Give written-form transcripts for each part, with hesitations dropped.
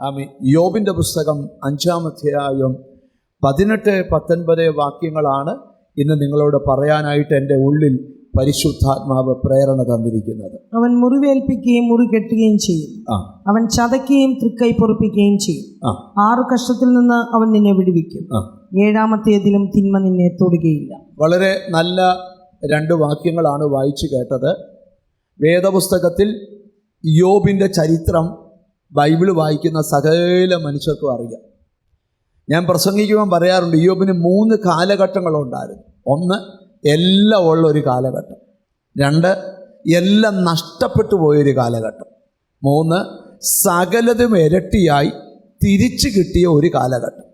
ആമേൻ. യോബിൻ്റെ പുസ്തകം 5-ാം അധ്യായം 18-19 വാക്യങ്ങളാണ് ഇന്ന് നിങ്ങളോട് പറയാനായിട്ട് എൻ്റെ ഉള്ളിൽ പരിശുദ്ധാത്മാവ് പ്രേരണ തന്നിരിക്കുന്നത്. അവൻ മുറിവേൽപ്പിക്കുകയും മുറി കെട്ടുകയും ചെയ്യും. അവൻ ചതയ്ക്കുകയും തൃക്കൈ പൊറുപ്പിക്കുകയും ചെയ്യും. 6 കഷ്ടത്തിൽ നിന്ന് അവൻ നിന്നെ വിടുവിക്കും. 7-ാമത്തേതിലും തിന്മ നിന്നെ തൊടുകയില്ല. വളരെ നല്ല 2 വാക്യങ്ങളാണ് വായിച്ചു കേട്ടത്. വേദപുസ്തകത്തിൽ യോബിൻ്റെ ചരിത്രം ബൈബിൾ വായിക്കുന്ന സകല മനുഷ്യർക്കും അറിയാം. ഞാൻ പ്രസംഗിക്കുമ്പോൾ പറയാറുണ്ട്, യോബിന് 3 കാലഘട്ടങ്ങളുണ്ടായിരുന്നു. 1, എല്ലാം ഉള്ള ഒരു കാലഘട്ടം. 2, എല്ലാം നഷ്ടപ്പെട്ടു പോയൊരു കാലഘട്ടം. 3, സകലതും ഇരട്ടിയായി തിരിച്ചു കിട്ടിയ ഒരു കാലഘട്ടം.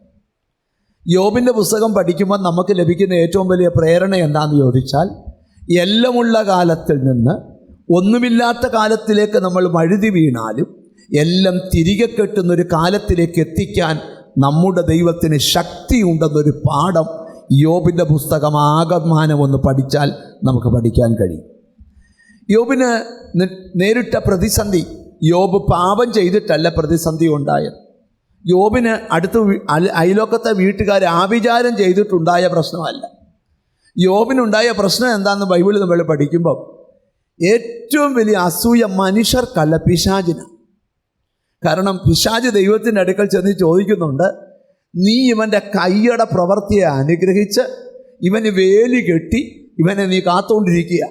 യോബിൻ്റെ പുസ്തകം പഠിക്കുമ്പോൾ നമുക്ക് ലഭിക്കുന്ന ഏറ്റവും വലിയ പ്രേരണ എന്താണെന്ന് ചോദിച്ചാൽ, എല്ലാമുള്ള കാലത്തിൽ നിന്ന് ഒന്നുമില്ലാത്ത കാലത്തിലേക്ക് നമ്മൾ വഴുതി വീണാലും എല്ലാം തിരികെ കെട്ടുന്നൊരു കാലത്തിലേക്ക് എത്തിക്കാൻ നമ്മുടെ ദൈവത്തിന് ശക്തിയുണ്ടെന്നൊരു പാഠം യോബിൻ്റെ പുസ്തകം ആകമാനം ഒന്ന് പഠിച്ചാൽ നമുക്ക് പഠിക്കാൻ കഴിയും. യോബിന് നേരിട്ട പ്രതിസന്ധി, യോബ് പാപം ചെയ്തിട്ടല്ല പ്രതിസന്ധി ഉണ്ടായത്. യോബിന് അയലോക്കത്തെ വീട്ടുകാർ ആഭിചാരം ചെയ്തിട്ടുണ്ടായ പ്രശ്നമല്ല. യോബിനുണ്ടായ പ്രശ്നം എന്താണെന്ന് ബൈബിളിൽ നമ്മൾ പഠിക്കുമ്പോൾ, ഏറ്റവും വലിയ അസൂയ മനുഷ്യർക്കല്ല, പിശാചിനാണ്. കാരണം പിശാച് ദൈവത്തിൻ്റെ അടുക്കൽ ചെന്ന് ചോദിക്കുന്നുണ്ട്, നീ ഇവൻ്റെ കൈയുടെ പ്രവൃത്തിയെ അനുഗ്രഹിച്ച് ഇവന് വേലി കെട്ടി ഇവനെ നീ കാത്തുകൊണ്ടിരിക്കുക,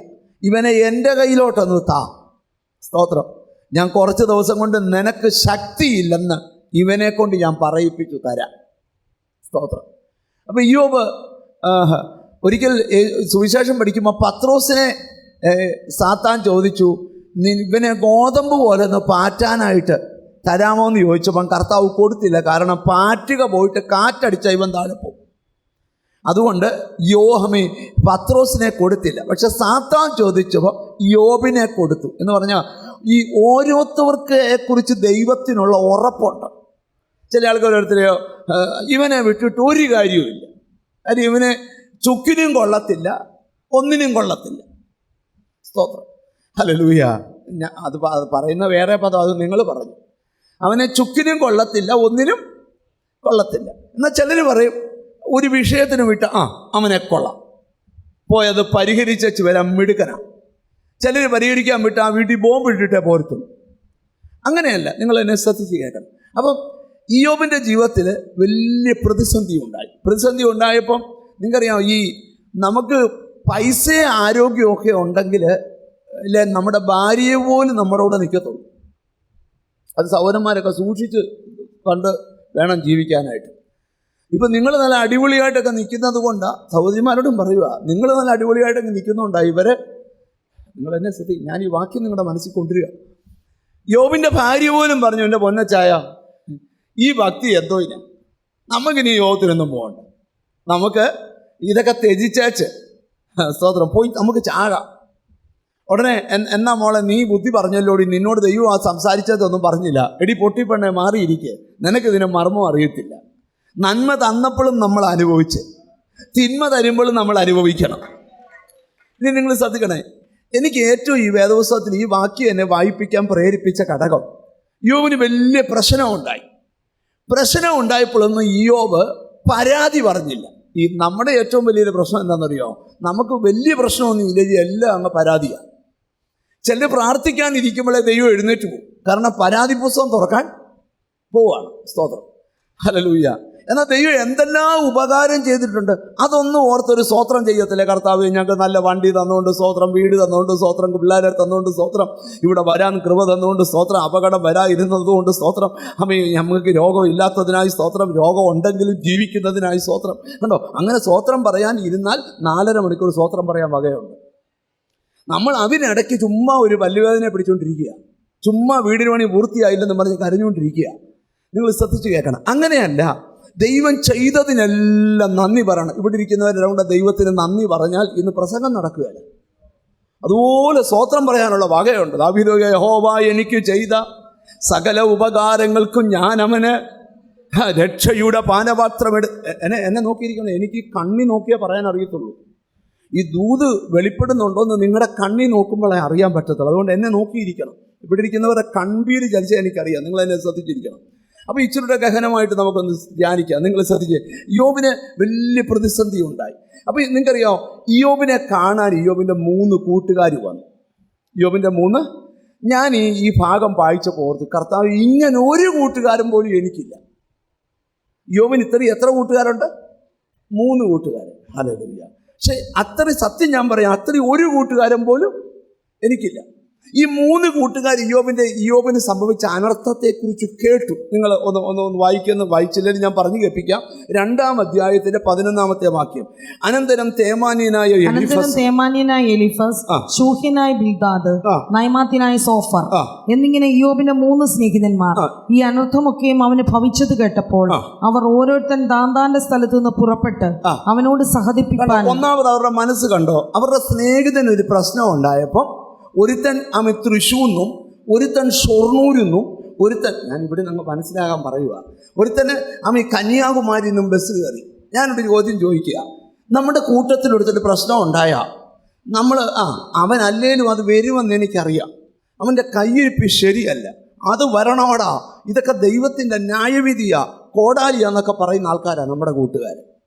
ഇവനെ എൻ്റെ കയ്യിലോട്ടൊന്ന് താ. സ്തോത്രം. ഞാൻ കുറച്ച് ദിവസം കൊണ്ട് നിനക്ക് ശക്തിയില്ലെന്ന് ഇവനെ കൊണ്ട് ഞാൻ പറയിപ്പിച്ചു തരാം. സ്തോത്രം. അപ്പം യോബ് ഒരിക്കൽ സുവിശേഷം പഠിക്കുമ്പോൾ പത്രോസിനെ സാത്താൻ ചോദിച്ചു, ഇവനെ ഗോതമ്പ് പോലെ ഒന്ന് പാറ്റാനായിട്ട് തരാമോ എന്ന് ചോദിച്ചപ്പം കർത്താവ് കൊടുത്തില്ല. കാരണം പാറ്റുക പോയിട്ട് കാറ്റടിച്ച ഇവൻ താഴെ പോകും. അതുകൊണ്ട് യോഹമേ പത്രോസിനെ കൊടുത്തില്ല. പക്ഷെ സാത്താൻ ചോദിച്ചപ്പോൾ യോബിനെ കൊടുത്തു. എന്ന് പറഞ്ഞാൽ ഈ ഓരോരുത്തർക്ക് കുറിച്ച് ദൈവത്തിനുള്ള ഉറപ്പുണ്ട്. ചില ആൾക്കാർ ഓരോരുത്തരെയോ ഇവനെ വിട്ടിട്ട് ഒരു കാര്യവുമില്ല, കാര്യം ഇവനെ ചുക്കിനും കൊള്ളത്തില്ല, ഒന്നിനും കൊള്ളത്തില്ല. സ്തോത്രം. ഹല്ലേലൂയ. അത് പറയുന്ന വേറെ പദം, അത് നിങ്ങൾ പറഞ്ഞു. അവനെ ചുക്കിനും കൊള്ളത്തില്ല, ഒന്നിനും കൊള്ളത്തില്ല. എന്നാൽ ചിലർ പറയും ഒരു വിഷയത്തിന് വിട്ട് അവനെ കൊള്ളാം, പോയത് പരിഹരിച്ചു വരാൻ മിടുക്കനാണ്. ചിലർ പരിഹരിക്കാൻ വിട്ട് ആ വീട്ടിൽ ബോംബ് ഇട്ടിട്ടേ പോരത്തുള്ളൂ. അങ്ങനെയല്ല, നിങ്ങൾ എന്നെ ശ്രദ്ധിച്ച് കേൾക്കണം. അപ്പം യോബിൻ്റെ ജീവിതത്തിൽ വലിയ പ്രതിസന്ധി ഉണ്ടായി. പ്രതിസന്ധി ഉണ്ടായപ്പം നിങ്ങൾക്കറിയാം, ഈ നമുക്ക് പൈസ ആരോഗ്യമൊക്കെ ഉണ്ടെങ്കിൽ അല്ലേ നമ്മുടെ ഭാര്യയെ പോലും നമ്മുടെ കൂടെ നിൽക്കത്തുള്ളൂ. അത് സഹോദരന്മാരൊക്കെ സൂക്ഷിച്ച് കണ്ട് വേണം ജീവിക്കാനായിട്ട്. ഇപ്പം നിങ്ങൾ നല്ല അടിപൊളിയായിട്ടൊക്കെ നിൽക്കുന്നത് കൊണ്ടാണ്, സഹോദരിമാരോടും പറയുക, നിങ്ങൾ നല്ല അടിപൊളിയായിട്ടൊക്കെ നിൽക്കുന്നുണ്ടാണ് ഇവരെ. നിങ്ങൾ എന്നെ ശ്രദ്ധിക്കും, ഞാൻ ഈ വാക്യം നിങ്ങളുടെ മനസ്സിൽ കൊണ്ടുവരിക. യോബിൻ്റെ ഭാര്യ പോലും പറഞ്ഞു, എൻ്റെ പൊന്നച്ചായ ഈ ഭക്തി എന്തോ ഇല്ല, നമുക്കിനി യോഗത്തിനൊന്നും പോകണ്ട, നമുക്ക് ഇതൊക്കെ ത്യജിച്ചേച്ച് സ്തോത്രം പോയി നമുക്ക് ചാകാം. ഉടനെ എന്നാ മോളെ നീ ബുദ്ധി പറഞ്ഞല്ലോടി, നിന്നോട് ദൈവം ആ സംസാരിച്ചതൊന്നും പറഞ്ഞില്ല. എടി പൊട്ടിപ്പെണ്ണെ മാറിയിരിക്കെ, നിനക്കിതിനെ മർമ്മം അറിയത്തില്ല. നന്മ തന്നപ്പോഴും നമ്മൾ അനുഭവിച്ച്, തിന്മ തരുമ്പോഴും നമ്മൾ അനുഭവിക്കണം. ഇനി നിങ്ങൾ ശ്രദ്ധിക്കണേ, എനിക്ക് ഏറ്റവും ഈ വേദപുസ്തകത്തിൽ ഈ വാക്യം എന്നെ വായിപ്പിക്കാൻ പ്രേരിപ്പിച്ച ഘടകം, യോബിന് വലിയ പ്രശ്നമുണ്ടായി. പ്രശ്നം ഉണ്ടായപ്പോഴൊന്നും യോബ് പരാതി പറഞ്ഞില്ല. ഈ നമ്മുടെ ഏറ്റവും വലിയൊരു പ്രശ്നം എന്താണെന്നറിയോ, നമുക്ക് വലിയ പ്രശ്നമൊന്നും ഇല്ലെങ്കിൽ എല്ലാം അങ്ങ് പരാതിയാണ്. ചിലർ പ്രാർത്ഥിക്കാനിരിക്കുമ്പോഴേ ദൈവം എഴുന്നേറ്റ് പോകും, കാരണം പരാതി പുസ്തകം തുറക്കാൻ പോവാണ്. സ്തോത്രം. ഹല്ലേലൂയ. എന്നാൽ ദൈവം എന്തെല്ലാം ഉപകാരം ചെയ്തിട്ടുണ്ട് അതൊന്നും ഓർത്തൊരു സ്തോത്രം ചെയ്യത്തില്ലേ. കർത്താവ് ഞങ്ങൾക്ക് നല്ല വണ്ടി തന്നുകൊണ്ട് സ്തോത്രം, വീട് തന്നുകൊണ്ട് സ്തോത്രം, പിള്ളേരെ തന്നുകൊണ്ട് സ്തോത്രം, ഇവിടെ വരാൻ കൃപ തന്നുകൊണ്ട് സ്തോത്രം, അപകടം വരാതിരുന്നതുകൊണ്ട് സ്തോത്രം, നമുക്ക് രോഗം ഇല്ലാത്തതിനായി സ്തോത്രം, രോഗം ഉണ്ടെങ്കിലും ജീവിക്കുന്നതിനായി സ്തോത്രം. കണ്ടോ, അങ്ങനെ സ്തോത്രം പറയാൻ ഇരുന്നാൽ 4.5 മണിക്കൂർ സ്തോത്രം പറയാൻ വകയുണ്ട്. നമ്മൾ അതിനിടയ്ക്ക് ചുമ്മാ ഒരു പല്ലുവേദനയെ പിടിച്ചുകൊണ്ടിരിക്കുക, ചുമ്മാ വീടിന് പണി പൂർത്തിയായില്ലെന്ന് പറഞ്ഞ് കരഞ്ഞുകൊണ്ടിരിക്കുക. നിങ്ങൾ ശ്രദ്ധിച്ച് കേൾക്കണം. അങ്ങനെയല്ല, ദൈവം ചെയ്തതിനെല്ലാം നന്ദി പറയണം. ഇവിടെ ഇരിക്കുന്നവരുടെ ദൈവത്തിന് നന്ദി പറഞ്ഞാൽ ഇന്ന് പ്രസംഗം നടക്കുകയല്ല. അതുപോലെ സ്തോത്രം പറയാനുള്ള വകയുണ്ട്. ദാവീദ്, യഹോവ എനിക്ക് ചെയ്ത സകല ഉപകാരങ്ങൾക്കും ഞാൻ അവന് രക്ഷയുടെ പാനപാത്രം എന്നെ നോക്കിയിരിക്കണം. എനിക്ക് കണ്ണി നോക്കിയേ പറയാൻ അറിയത്തുള്ളൂ. ഈ ദൂത് വെളിപ്പെടുന്നുണ്ടോയെന്ന് നിങ്ങളുടെ കണ്ണി നോക്കുമ്പോഴേ അറിയാൻ പറ്റത്തുള്ളൂ. അതുകൊണ്ട് എന്നെ നോക്കിയിരിക്കണം. ഇവിടെ ഇരിക്കുന്നവരെ കൺപീര് ചലിച്ചാൽ എനിക്കറിയാം. നിങ്ങൾ എന്നെ ശ്രദ്ധിച്ചിരിക്കണം. അപ്പോൾ ഇച്ചിരിയുടെ ഗഹനമായിട്ട് നമുക്കൊന്ന് ധ്യാനിക്കാം. നിങ്ങൾ ശ്രദ്ധിക്കുക, യോബിന് വലിയ പ്രതിസന്ധി ഉണ്ടായി. അപ്പോൾ നിങ്ങൾക്കറിയാമോ, യോബിനെ കാണാൻ യോബിൻ്റെ 3 കൂട്ടുകാർ വന്നു. യോബിൻ്റെ 3, ഞാൻ ഈ ഭാഗം വായിച്ചപ്പോൾ ഓർത്ത്, കർത്താവ്, ഇങ്ങനെ ഒരു കൂട്ടുകാരൻ പോലും എനിക്കില്ല. യോബിന് എത്ര കൂട്ടുകാരുണ്ട്? 3 കൂട്ടുകാർ. ഹല്ലേലൂയ. പക്ഷെ അത്രയും സത്യം ഞാൻ പറയാം, അത്രയും ഒരു കൂട്ടുകാരൻ പോലും എനിക്കില്ല. ഈ 3 കൂട്ടുകാർ യോബിന് സംഭവിച്ച അനർത്ഥത്തെക്കുറിച്ച് കേട്ടു. നിങ്ങൾ ഒന്ന് വായിച്ചില്ലെങ്കിൽ ഞാൻ പറഞ്ഞു കേൾപ്പിക്കാം. 2-ാം അധ്യായത്തിന്റെ 11-ാമത്തെ വാക്യം. അനന്തരം തേമാന്യനായ എലിഫസ്, ശൂഹ്യനായ ബിൽദാദ്, നയമാത്യനായ സോഫർ എന്നിങ്ങനെ യോബിന്റെ 3 സ്നേഹിതന്മാർ ഈ അനർത്ഥമൊക്കെയും അവന് ഭവിച്ചത് കേട്ടപ്പോൾ അവർ ഓരോരുത്തൻ താന്താന്റെ സ്ഥലത്ത് നിന്ന് പുറപ്പെട്ട് അവനോട് സഹതിപ്പിക്കാൻ. ഒന്നാമത് അവരുടെ മനസ്സ് കണ്ടോ, അവരുടെ സ്നേഹിതന് ഒരു പ്രശ്നം ഉണ്ടായപ്പോൾ ഒരുത്തൻ തൃശ്ശൂന്നും ഒരുത്തൻ ഷൊർണൂരിന്നും ഒരുത്തൻ, ഞാൻ ഇവിടെ നിങ്ങൾ മനസ്സിലാകാൻ പറയുക, ഒരുത്തന് കന്യാകുമാരി നിന്നും ബസ് കയറി. ഞാനൊരു ചോദ്യം ചോദിക്കുക, നമ്മുടെ കൂട്ടത്തിലൊരുത്തൊരു പ്രശ്നം ഉണ്ടായാൽ നമ്മൾ അവൻ അല്ലേലും അത് വരുമെന്ന് എനിക്കറിയാം, അവൻ്റെ കയ്യിരിപ്പ് ശരിയല്ല, അത് വരണോടാ, ഇതൊക്കെ ദൈവത്തിൻ്റെ ന്യായവിധിയാ, കോടാലിയാന്നൊക്കെ പറയുന്ന ആൾക്കാരാണ് നമ്മുടെ കൂട്ടുകാർ.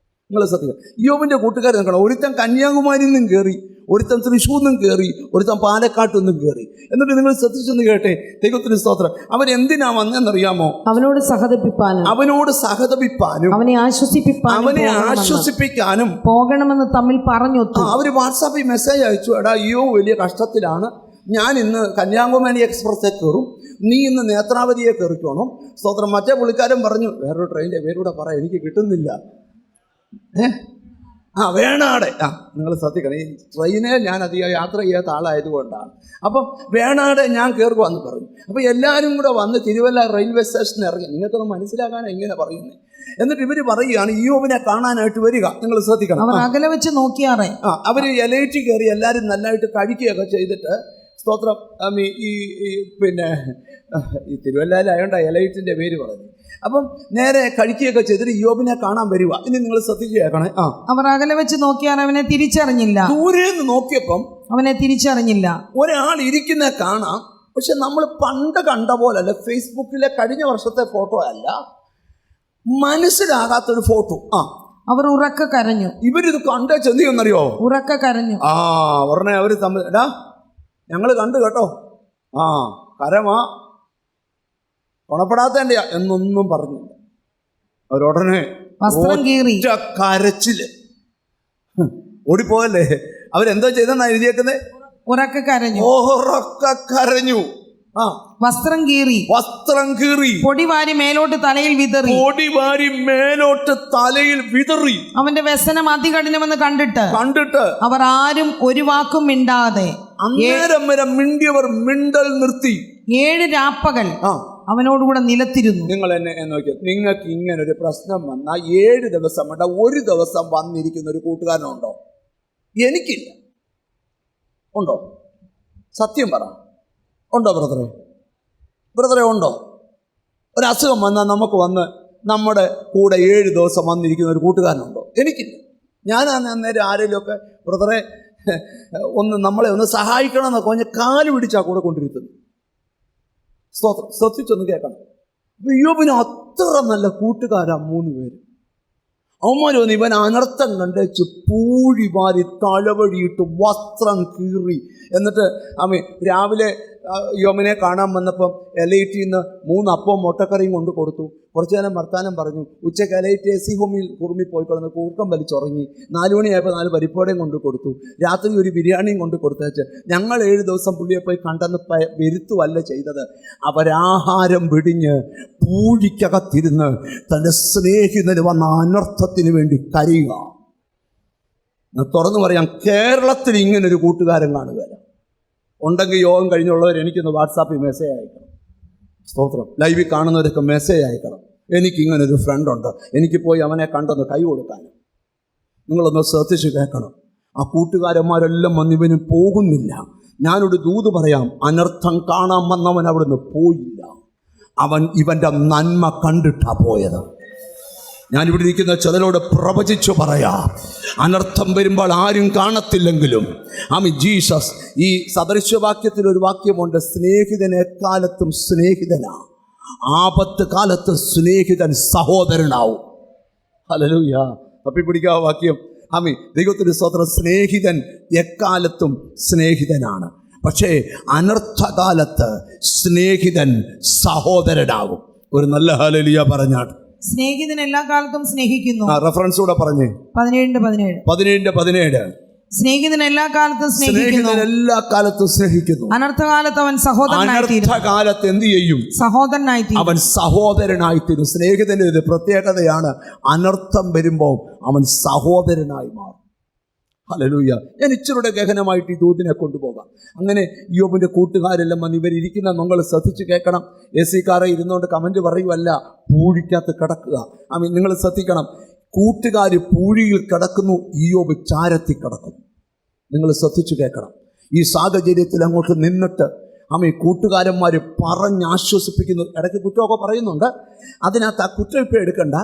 നിങ്ങൾ ശ്രദ്ധിക്കുക, യോബിൻ്റെ കൂട്ടുകാർ നോക്കണം. ഒരുത്തൻ കന്യാകുമാരിയിൽ നിന്നും കയറി, ഒരുത്തൻ തൃശ്ശൂരിൽ നിന്നും കയറി, ഒരുത്തൻ പാലക്കാട്ടിൽ നിന്നും കയറി. എന്നിട്ട് നിങ്ങൾ ശ്രദ്ധിച്ചെന്ന് കേട്ടെ, ദൈവത്തിന് സ്തോത്രം. അവരെന്തിനാ വന്നെന്നറിയാമോ? അവനോട് സഹതപിപ്പാനും അവനെ ആശ്വസിപ്പിക്കാനും പോകണമെന്ന് തമ്മിൽ പറഞ്ഞു. അവർ വാട്സാപ്പിൽ മെസ്സേജ് അയച്ചു, എടാ അയ്യോ വലിയ കഷ്ടത്തിലാണ്, ഞാൻ ഇന്ന് കന്യാകുമാരി എക്സ്പ്രസ്സെ കയറും, നീ ഇന്ന് നേത്രാവതിയെ കയറിക്കോണം. സ്തോത്രം. മറ്റേ പുള്ളിക്കാരൻ പറഞ്ഞു, വേറൊരു ട്രെയിനിൻ്റെ പേരൂടെ പറ, എനിക്ക് കിട്ടുന്നില്ല. വേണാട്. നിങ്ങൾ ശ്രദ്ധിക്കണം, ഈ ട്രെയിനിൽ ഞാൻ അധികം യാത്ര ചെയ്യാത്ത ആളായതുകൊണ്ടാണ്. അപ്പം വേണാട് ഞാൻ കയറുവാന്ന് പറഞ്ഞു. അപ്പോൾ എല്ലാവരും കൂടെ വന്ന് തിരുവല്ല റെയിൽവേ സ്റ്റേഷനിൽ ഇറങ്ങി. നിങ്ങൾക്കൊന്ന് മനസ്സിലാക്കാനാണ് ഇങ്ങനെ പറയുന്നത്. എന്നിട്ട് ഇവർ പറയുകയാണ്, യോബിനെ കാണാനായിട്ട് വരിക. നിങ്ങൾ ശ്രദ്ധിക്കണം, അവർ അകലെ വെച്ച് നോക്കിയാറേ. അവർ എലൈറ്റ് കയറി എല്ലാവരും നല്ലതായിട്ട് കഴിക്കുകയൊക്കെ ചെയ്തിട്ട്, സ്തോത്രം, ഈ തിരുവല്ലയിലായോണ്ട എലൈറ്റിൻ്റെ പേര് പറഞ്ഞു. അപ്പം നേരെ കഴിക്കുകയൊക്കെ ചെയ്തിട്ട് യോബിനെ കാണാൻ വരിക. ഇനി നിങ്ങൾ ശ്രദ്ധിച്ച് കേൾക്കണേ. അവർ അകലെ വെച്ച് നോക്കിയാൽ അവനെ തിരിച്ചറിഞ്ഞില്ല. ദൂരെ നിന്ന് നോക്കിയപ്പം അവനെ തിരിച്ചറിഞ്ഞില്ല. ഒരാൾ ഇരിക്കുന്ന കാണാം, പക്ഷെ നമ്മൾ പണ്ട് കണ്ട പോലല്ല, ഫേസ്ബുക്കിലെ കഴിഞ്ഞ വർഷത്തെ ഫോട്ടോ അല്ല, മനസ്സിലാകാത്തൊരു ഫോട്ടോ. അവർ ഉറക്കെ കരഞ്ഞു. ഇവരിത് കണ്ടേ ചെന്നിയെന്നറിയോ? ഉറക്കെ കരഞ്ഞു. ഉടനെ അവർ തമ്മിൽ, എടാ ഞങ്ങൾ കണ്ടു കേട്ടോ, കരമാ, ഗുണപ്പെടാത്തതിൻ്റെ എന്നൊന്നും പറഞ്ഞില്ല. അവരുടനെ വസ്ത്രം കീറി കരച്ചില് ഓടിപ്പോയല്ലേ. അവരെന്തോ ചെയ്തെന്നാ എഴുതിയേക്കുന്നത്? ഉറക്കെ കരഞ്ഞു. കരഞ്ഞു. വസ്ത്രം കീറി പൊടിവാരി മേലോട്ട് തലയിൽ വിതറി. അവന്റെ വ്യസനം അതികഠിനമെന്ന് കണ്ടിട്ട് അവർ ആരും ഒരു വാക്കും മിണ്ടാതെ അന്നേരം വരെ മിണ്ടിയവർ മിണ്ടൽ നിർത്തി 7 രാപ്പകൽ അവനോടുകൂടെ നിലത്തിരുന്നു. നിങ്ങൾ എന്നെ നോക്കിയ, നിങ്ങൾക്ക് ഇങ്ങനെ ഒരു പ്രശ്നം വന്നാൽ 7 ദിവസം വേണ്ട, ഒരു ദിവസം വന്നിരിക്കുന്ന ഒരു കൂട്ടുകാരനുണ്ടോ? എനിക്കില്ല. ഉണ്ടോ? സത്യം പറ, ഉണ്ടോ ബ്രദറെ ഉണ്ടോ? ഒരു അസുഖം വന്നാൽ നമുക്ക് വന്ന് നമ്മുടെ കൂടെ 7 ദിവസം വന്നിരിക്കുന്ന ഒരു കൂട്ടുകാരനുണ്ടോ? എനിക്കില്ല. ഞാൻ അന്നേരം ആരെങ്കിലുമൊക്കെ ബ്രദറെ നമ്മളെ ഒന്ന് സഹായിക്കണമെന്നൊക്കെ പറഞ്ഞ് കാല് പിടിച്ചാൽ കൂടെ കൊണ്ടിരുത്തുന്നു. ശ്രദ്ധിച്ചൊന്ന് കേൾക്കണം. യോബിന് അത്ര നല്ല കൂട്ടുകാരാ 3 പേര്. അവന്മാർ വന്ന് ഇവൻ അനർത്ഥം കണ്ടേച്ച് പൂഴി വാരി തലവഴിയിട്ട് വസ്ത്രം കീറി. എന്നിട്ട് രാവിലെ യോബിനെ കാണാൻ വന്നപ്പം എലൈറ്റിൽ നിന്ന് 3 അപ്പവും മുട്ടക്കറിയും കൊണ്ട് കൊടുത്തു. കുറച്ചു നേരം വർത്താനം പറഞ്ഞു. ഉച്ചയ്ക്ക് എലൈറ്റ് AC ഹോമിൽ കുറുമി പോയി കിടന്ന് കൂർക്കം വലിച്ചുറങ്ങി. 4 മണിയായപ്പോൾ 4 പരിപ്പോടയും കൊണ്ട് കൊടുത്തു. രാത്രി ഒരു ബിരിയാണിയും കൊണ്ട് കൊടുത്തേച്ച് ഞങ്ങൾ 7 ദിവസം പുള്ളിയെ പോയി കണ്ടെന്ന് വരുത്തുവല്ല ചെയ്തത്. അവരാഹാരം പിടിഞ്ഞ് പൂഴിക്കകത്തിരുന്ന് തൻ്റെ സ്നേഹിതന് വന്ന അനർത്ഥത്തിന് വേണ്ടി കരയുക. തുറന്നു പറയാം, കേരളത്തിൽ ഇങ്ങനൊരു കൂട്ടുകാരൻ കാണുകയില്ല. ഉണ്ടെങ്കിൽ യോഗം കഴിഞ്ഞുള്ളവർ എനിക്കൊന്ന് വാട്സാപ്പിൽ മെസ്സേജ് അയക്കണം. സ്തോത്രം. ലൈവിൽ കാണുന്നവരൊക്കെ മെസ്സേജ് അയക്കണം, എനിക്കിങ്ങനൊരു ഫ്രണ്ടുണ്ട്, എനിക്ക് പോയി അവനെ കണ്ടൊന്ന് കൈ കൊടുക്കാൻ. നിങ്ങളൊന്ന് ശ്രദ്ധിച്ച് കേൾക്കണം. ആ കൂട്ടുകാരന്മാരെല്ലാം വന്നിവന് പോകുന്നില്ല. ഞാനൊരു ദൂത് പറയാം, അനർത്ഥം കാണാൻ വന്നവൻ അവിടുന്ന് പോയില്ല. അവൻ ഇവൻ്റെ നന്മ കണ്ടിട്ടാ പോയത്. ഞാനിവിടെ ഇരിക്കുന്ന ചിലരോട് പ്രവചിച്ചു പറയാം, അനർത്ഥം വരുമ്പോൾ ആരും കാണത്തില്ലെങ്കിലും ജീസസ്, ഈ സദൃശവാക്യത്തിലൊരു വാക്യമുണ്ട്, സ്നേഹിതൻ എക്കാലത്തും സ്നേഹിതനാ. ആപത്ത് കാലത്ത് സ്നേഹിതൻ സഹോദരനാവും. ഹല്ലേലൂയ. തപ്പിപ്പിടിക്കാ വാക്യം. ആമീൻ. ദൈവത്തിന് സ്തോത്രം. സ്നേഹിതൻ എക്കാലത്തും സ്നേഹിതനാണ്. പക്ഷേ അനർത്ഥകാലത്ത് സ്നേഹിതൻ സഹോദരനാകും. ഒരു നല്ല ഹല്ലേലൂയ പറഞ്ഞാണ്. സ്നേഹിതൻ എല്ലാ കാലത്തും സ്നേഹിക്കുന്നു. റെഫറൻസ് കൂടെ പറഞ്ഞേ. 17:17 സ്നേഹിതൻ എല്ലാ കാലത്തും സ്നേഹിക്കുന്നു. എല്ലാ കാലത്തും സ്നേഹിക്കുന്നു. അനർത്ഥകാലത്ത് അവൻ സഹോദരനായിത്തീരും. അനർത്ഥകാലത്ത് എന്ത് ചെയ്യും? സഹോദരനായിത്തീരും. അവൻ സഹോദരനായിത്തീരും. സ്നേഹിതന്റെ ഒരു പ്രത്യേകതയാണ്, അനർത്ഥം വരുമ്പോൾ അവൻ സഹോദരനായി മാറും. ഹല്ലേലൂയ. ഞാൻ ഇച്ചിരൂടെ ഗഹനമായിട്ട് ഈ ദൂതിനെ കൊണ്ടുപോകാം. അങ്ങനെ യോബിന്റെ കൂട്ടുകാരെല്ലാം വന്ന് ഇവരിയ്ക്കുന്ന നിങ്ങൾ ശ്രദ്ധിച്ച് കേൾക്കണം. AC കാറെ ഇരുന്നുകൊണ്ട് കമന്റ് പറയുമല്ല, പൂഴിക്കകത്ത് കിടക്കുക. നിങ്ങൾ ശ്രദ്ധിക്കണം. കൂട്ടുകാർ പൂഴിയിൽ കിടക്കുന്നു, യോബ് ചാരത്തിൽ കിടക്കുന്നു. നിങ്ങൾ ശ്രദ്ധിച്ചു കേൾക്കണം. ഈ സാഹചര്യത്തിൽ അങ്ങോട്ട് നിന്നിട്ട് കൂട്ടുകാരന്മാർ പറഞ്ഞാശ്വസിപ്പിക്കുന്നു. ഇടയ്ക്ക് കുറ്റമൊക്കെ പറയുന്നുണ്ട്. അതിനകത്ത് ആ കുറ്റം ഇപ്പം എടുക്കണ്ട.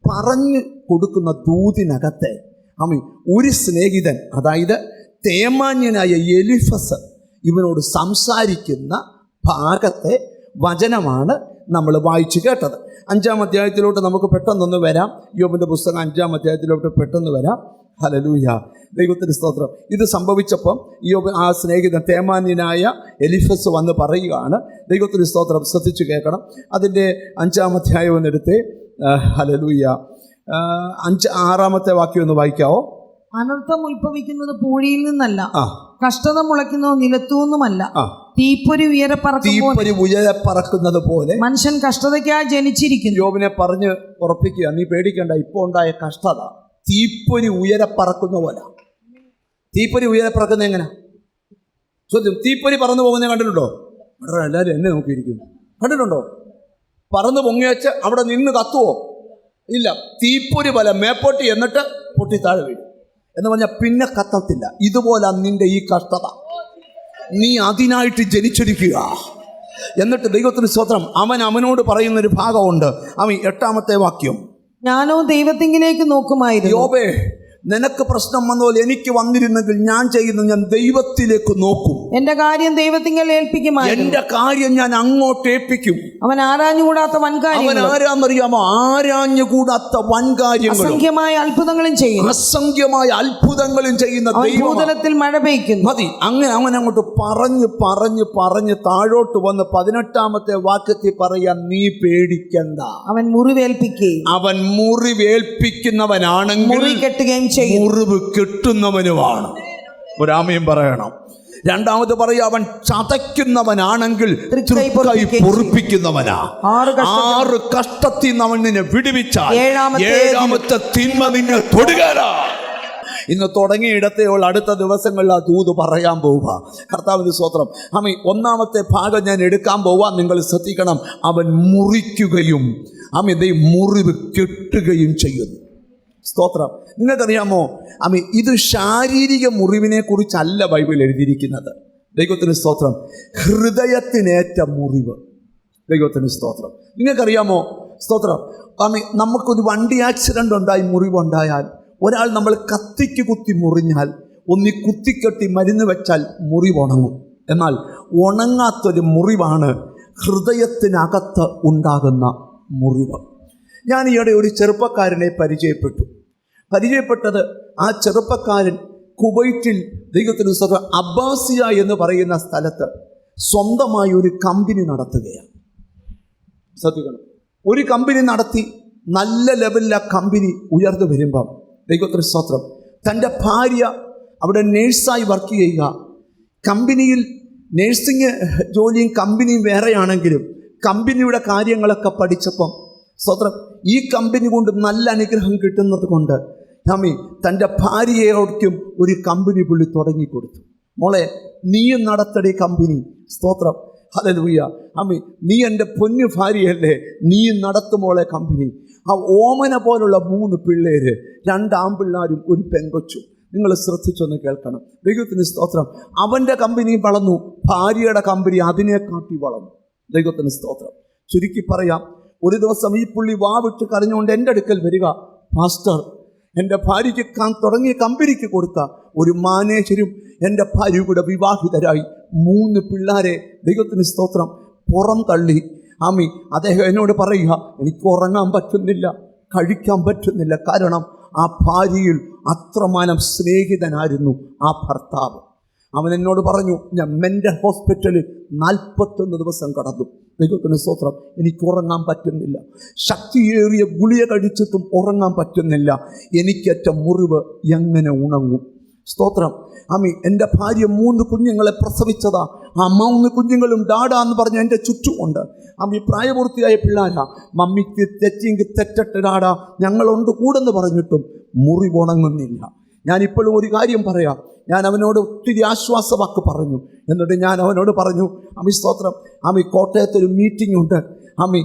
പറഞ്ഞു കൊടുക്കുന്ന ദൂതിനകത്തെ ഒരു സ്നേഹിതൻ, അതായത് തേമാന്യനായ എലിഫസ് ഇവനോട് സംസാരിക്കുന്ന ഭാഗത്തെ വചനമാണ് നമ്മൾ വായിച്ചു കേട്ടത്. 5-ാം അധ്യായത്തിലോട്ട് നമുക്ക് പെട്ടെന്നൊന്ന് വരാം. യോബിൻ്റെ പുസ്തകം 5-ാം അധ്യായത്തിലോട്ട് പെട്ടെന്ന് വരാം. ഹല്ലേലൂയ. ദൈവത്തിന് സ്തോത്രം. ഇത് സംഭവിച്ചപ്പം യോബ് ആ സ്നേഹിതൻ തേമാന്യനായ എലിഫസ് വന്ന് പറയുകയാണ്. ദൈവത്തിന് സ്തോത്രം. ശ്രദ്ധിച്ചു കേൾക്കണം. അതിൻ്റെ 5-ാം അധ്യായം എന്നെടുത്ത്. ഹല്ലേലൂയ. 6-ാമത്തെ വാക്യം ഒന്ന് വായിക്കാവോ? അനർത്ഥം ഉത്ഭവിക്കുന്നത് പൂഴിയിൽ നിന്നല്ല, കഷ്ടത മുളയ്ക്കുന്നത് നിലത്തുനിന്നുമല്ല. തീപ്പൊരി ഉയരെ പറക്കുന്നത് പോലെ മനുഷ്യൻ കഷ്ടതയ്ക്കായി ജനിച്ചിരിക്കുന്നു. യോബിനെ പറഞ്ഞ് ഉറപ്പിക്കുക, നീ പേടിക്കണ്ട, ഇപ്പൊ ഉണ്ടായ കഷ്ടത തീപ്പൊരി ഉയരെ പറക്കുന്ന പോലെ. തീപ്പൊരി ഉയരെ പറക്കുന്ന എങ്ങനെ? ചോദ്യം. തീപ്പൊരി പറന്നു പോകുന്നത് കണ്ടിട്ടുണ്ടോ? എല്ലാവരും എന്നെ നോക്കിയിരിക്കുന്നു. കണ്ടിട്ടുണ്ടോ? പറന്ന് പൊങ്ങി വെച്ച് അവിടെ നിന്ന് കത്തുവോ? ഇല്ല. തീപ്പൊരി പോലെ മേപ്പോട്ടി എന്നിട്ട് പൊട്ടി താഴെ വീഴും എന്ന് പറഞ്ഞാൽ പിന്നെ കത്തത്തില്ല. ഇതുപോലെ നിന്റെ ഈ കഷ്ടത, നീ അതിനായിട്ട് ജനിച്ചിരിക്കുക. എന്നിട്ട് ദൈവത്തിന് സ്തോത്രം, അവനോട് പറയുന്നൊരു ഭാഗമുണ്ട്. 8-ാമത്തെ വാക്യം. ഞാനോ ദൈവത്തിങ്കിലേക്ക് നോക്കുമായിരുന്നു. യോബേ, നിനക്ക് പ്രശ്നം വന്നപോലെ എനിക്ക് വന്നിരുന്നെങ്കിൽ ഞാൻ ദൈവത്തിലേക്ക് നോക്കും. എന്റെ കാര്യം ദൈവത്തിങ്കൽ ഏൽപ്പിക്കുമായിരുന്നു. എന്റെ കാര്യം ഞാൻ അങ്ങോട്ട് ഏൽപ്പിക്കും. അവൻ ആരാഞ്ഞുകൂടാത്ത വൻകാര്യങ്ങൾ. അവൻ ആരാന്നറിയാമോ? ആരാഞ്ഞുകൂടാത്ത വൻകാര്യങ്ങളും അസംഖ്യമായ അത്ഭുതങ്ങളും ചെയ്യുന്നു. അസംഖ്യമായ അത്ഭുതങ്ങളും ചെയ്യുന്ന ഭൂതലത്തിൽ മഴ പെയ്ക്കുന്നു. മതി. അങ്ങനെ അവൻ അങ്ങോട്ട് പറഞ്ഞ് താഴോട്ട് വന്ന് 18-ാമത്തെ വാക്യത്തിൽ പറയാൻ, നീ പേടിക്കണ്ട. അവൻ മുറിവേൽപ്പിക്കുകയും അവൻ മുറിവേൽപ്പിക്കുന്നവനാണെങ്കിൽ മുറി കെട്ടുകയും മുറിവ് കെട്ടുന്നവനുമാണ്. ഒരാമയും പറയണം. 2-ാമത് പറയുക, അവൻ ചതയ്ക്കുന്നവനാണെങ്കിൽ പൊറുപ്പിക്കുന്നവനാ. 6 കഷ്ടത്തിൽ നിന്ന് അവൻ നിന്നെ വിടുവിച്ചാൽ 7-ാമത്തെ തിന്മ നിന്നെ തൊടുകയില്ല. ഇന്ന് തുടങ്ങിയിടത്തെയുള്ള അടുത്ത ദിവസങ്ങളിൽ ആ ദൂത് പറയാൻ പോവുക. കർത്താവിന് സ്തോത്രം. 1-ാമത്തെ ഭാഗം ഞാൻ എടുക്കാൻ പോവാ. നിങ്ങൾ ശ്രദ്ധിക്കണം. അവൻ മുറിക്കുകയും മുറിവ് കെട്ടുകയും ചെയ്യുന്നു. സ്തോത്രം. നിങ്ങൾക്കറിയാമോ, ഇത് ശാരീരിക മുറിവിനെ കുറിച്ചല്ല ബൈബിൾ എഴുതിയിരിക്കുന്നത്. ദൈവത്തിന് സ്തോത്രം. ഹൃദയത്തിനേറ്റ മുറിവ്. ദൈവത്തിന് സ്തോത്രം. നിങ്ങൾക്കറിയാമോ, സ്തോത്രം, നമുക്കൊരു വണ്ടി ആക്സിഡൻ്റ് ഉണ്ടായി മുറിവുണ്ടായാൽ, ഒരാൾ നമ്മൾ കത്തിക്ക് കുത്തി മുറിഞ്ഞാൽ, ഒന്നി കുത്തിക്കെട്ടി മരുന്ന് വെച്ചാൽ മുറിവ് ഉണങ്ങും. എന്നാൽ ഉണങ്ങാത്തൊരു മുറിവാണ് ഹൃദയത്തിനകത്ത് ഉണ്ടാകുന്ന മുറിവ്. ഞാൻ ഈയിടെ ഒരു ചെറുപ്പക്കാരനെ പരിചയപ്പെട്ടത് ആ ചെറുപ്പക്കാരൻ കുവൈറ്റിൽ ദൈവത്തിന് സ്തോത്രം അബ്ബാസിയ എന്ന് പറയുന്ന സ്ഥലത്ത് സ്വന്തമായി ഒരു കമ്പനി നടത്തുകയാണ്. ശ്രദ്ധിക്കണം. ഒരു കമ്പനി നടത്തി നല്ല ലെവലിൽ ആ കമ്പനി ഉയർന്നു വരുമ്പം ദൈവത്തിന് സ്തോത്രം തൻ്റെ ഭാര്യ അവിടെ നേഴ്സായി വർക്ക് ചെയ്യുക. കമ്പനിയിൽ നേഴ്സിംഗ് ജോലിയും കമ്പനിയും വേറെയാണെങ്കിലും കമ്പനിയുടെ കാര്യങ്ങളൊക്കെ പഠിച്ചപ്പം സ്തോത്രം ഈ കമ്പനി കൊണ്ട് നല്ല അനുഗ്രഹം കിട്ടുന്നത് കൊണ്ട് തൻ്റെ ഭാര്യയോടൊക്കും ഒരു കമ്പനി പുള്ളി തുടങ്ങിക്കൊടുത്തു. മോളെ, നീയും നടത്തടി കമ്പനി. സ്തോത്രം. ഹല്ലേലൂയ. നീ എൻ്റെ പൊന്നു ഭാര്യയല്ലേ, നീയും നടത്തുമോളെ കമ്പനി. ആ ഓമന പോലുള്ള 3 പിള്ളേര്, 2 ആൺപിള്ളാരും ഒരു പെങ്കൊച്ചും. നിങ്ങൾ ശ്രദ്ധിച്ചൊന്ന് കേൾക്കണം. ദൈവത്തിന് സ്തോത്രം. അവൻ്റെ കമ്പനി വളർന്നു, ഭാര്യയുടെ കമ്പനി അതിനെക്കാട്ടി വളർന്നു. ദൈവത്തിന് സ്തോത്രം. ചുരുക്കി പറയാം, ഒരു ദിവസം ഈ പുള്ളി വാവിട്ട് കരഞ്ഞുകൊണ്ട് എൻ്റെ അടുക്കൽ വരിക, പാസ്റ്റർ, എൻ്റെ ഭാര്യയ്ക്ക് തുടങ്ങിയ കമ്പനിക്ക് കൊടുത്ത ഒരു മാനേജരും എൻ്റെ ഭാര്യ കൂടെ വിവാഹിതരായി 3 പിള്ളേരെ ദൈവത്തിന് സ്തോത്രം പുറം തള്ളി. ആമി അദ്ദേഹം എന്നോട് പറയുക, എനിക്ക് ഉറങ്ങാൻ പറ്റുന്നില്ല, കഴിക്കാൻ പറ്റുന്നില്ല. കാരണം ആ ഭാര്യയിൽ അത്രമാനം സ്നേഹിതനായിരുന്നു ആ ഭർത്താവ്. അവൻ എന്നോട് പറഞ്ഞു, ഞാൻ മെൻ്റൽ ഹോസ്പിറ്റലിൽ 41 ദിവസം കടന്നു. ദൈവത്തിന് സ്തോത്രം. എനിക്ക് ഉറങ്ങാൻ പറ്റുന്നില്ല, ശക്തിയേറിയ ഗുളിക കഴിച്ചിട്ടും ഉറങ്ങാൻ പറ്റുന്നില്ല. എനിക്കേറ്റ മുറിവ് എങ്ങനെ ഉണങ്ങും? സ്തോത്രം. ആമി എൻ്റെ ഭാര്യ 3 കുഞ്ഞുങ്ങളെ പ്രസവിച്ചതാ. ആ 3 കുഞ്ഞുങ്ങളും ഡാഡാ എന്ന് പറഞ്ഞ് എൻ്റെ ചുറ്റുമുണ്ട്. ആമി പ്രായപൂർത്തിയായ പിള്ളേരാ. മമ്മിക്ക് തെറ്റിയെങ്കിൽ തെറ്റട്ടെ ഡാഡാ, ഞങ്ങളുണ്ട് കൂടെന്ന് പറഞ്ഞിട്ടും മുറിവ് ഉണങ്ങുന്നില്ല. ഞാനിപ്പോഴും ഒരു കാര്യം പറയാം. ഞാൻ അവനോട് ഒത്തിരി ആശ്വാസവാക്ക് പറഞ്ഞു. എന്നിട്ട് ഞാൻ അവനോട് പറഞ്ഞു, അമ്മി സ്തോത്രം, അമ്മി കോട്ടയത്തൊരു മീറ്റിംഗ് ഉണ്ട്. അമ്മി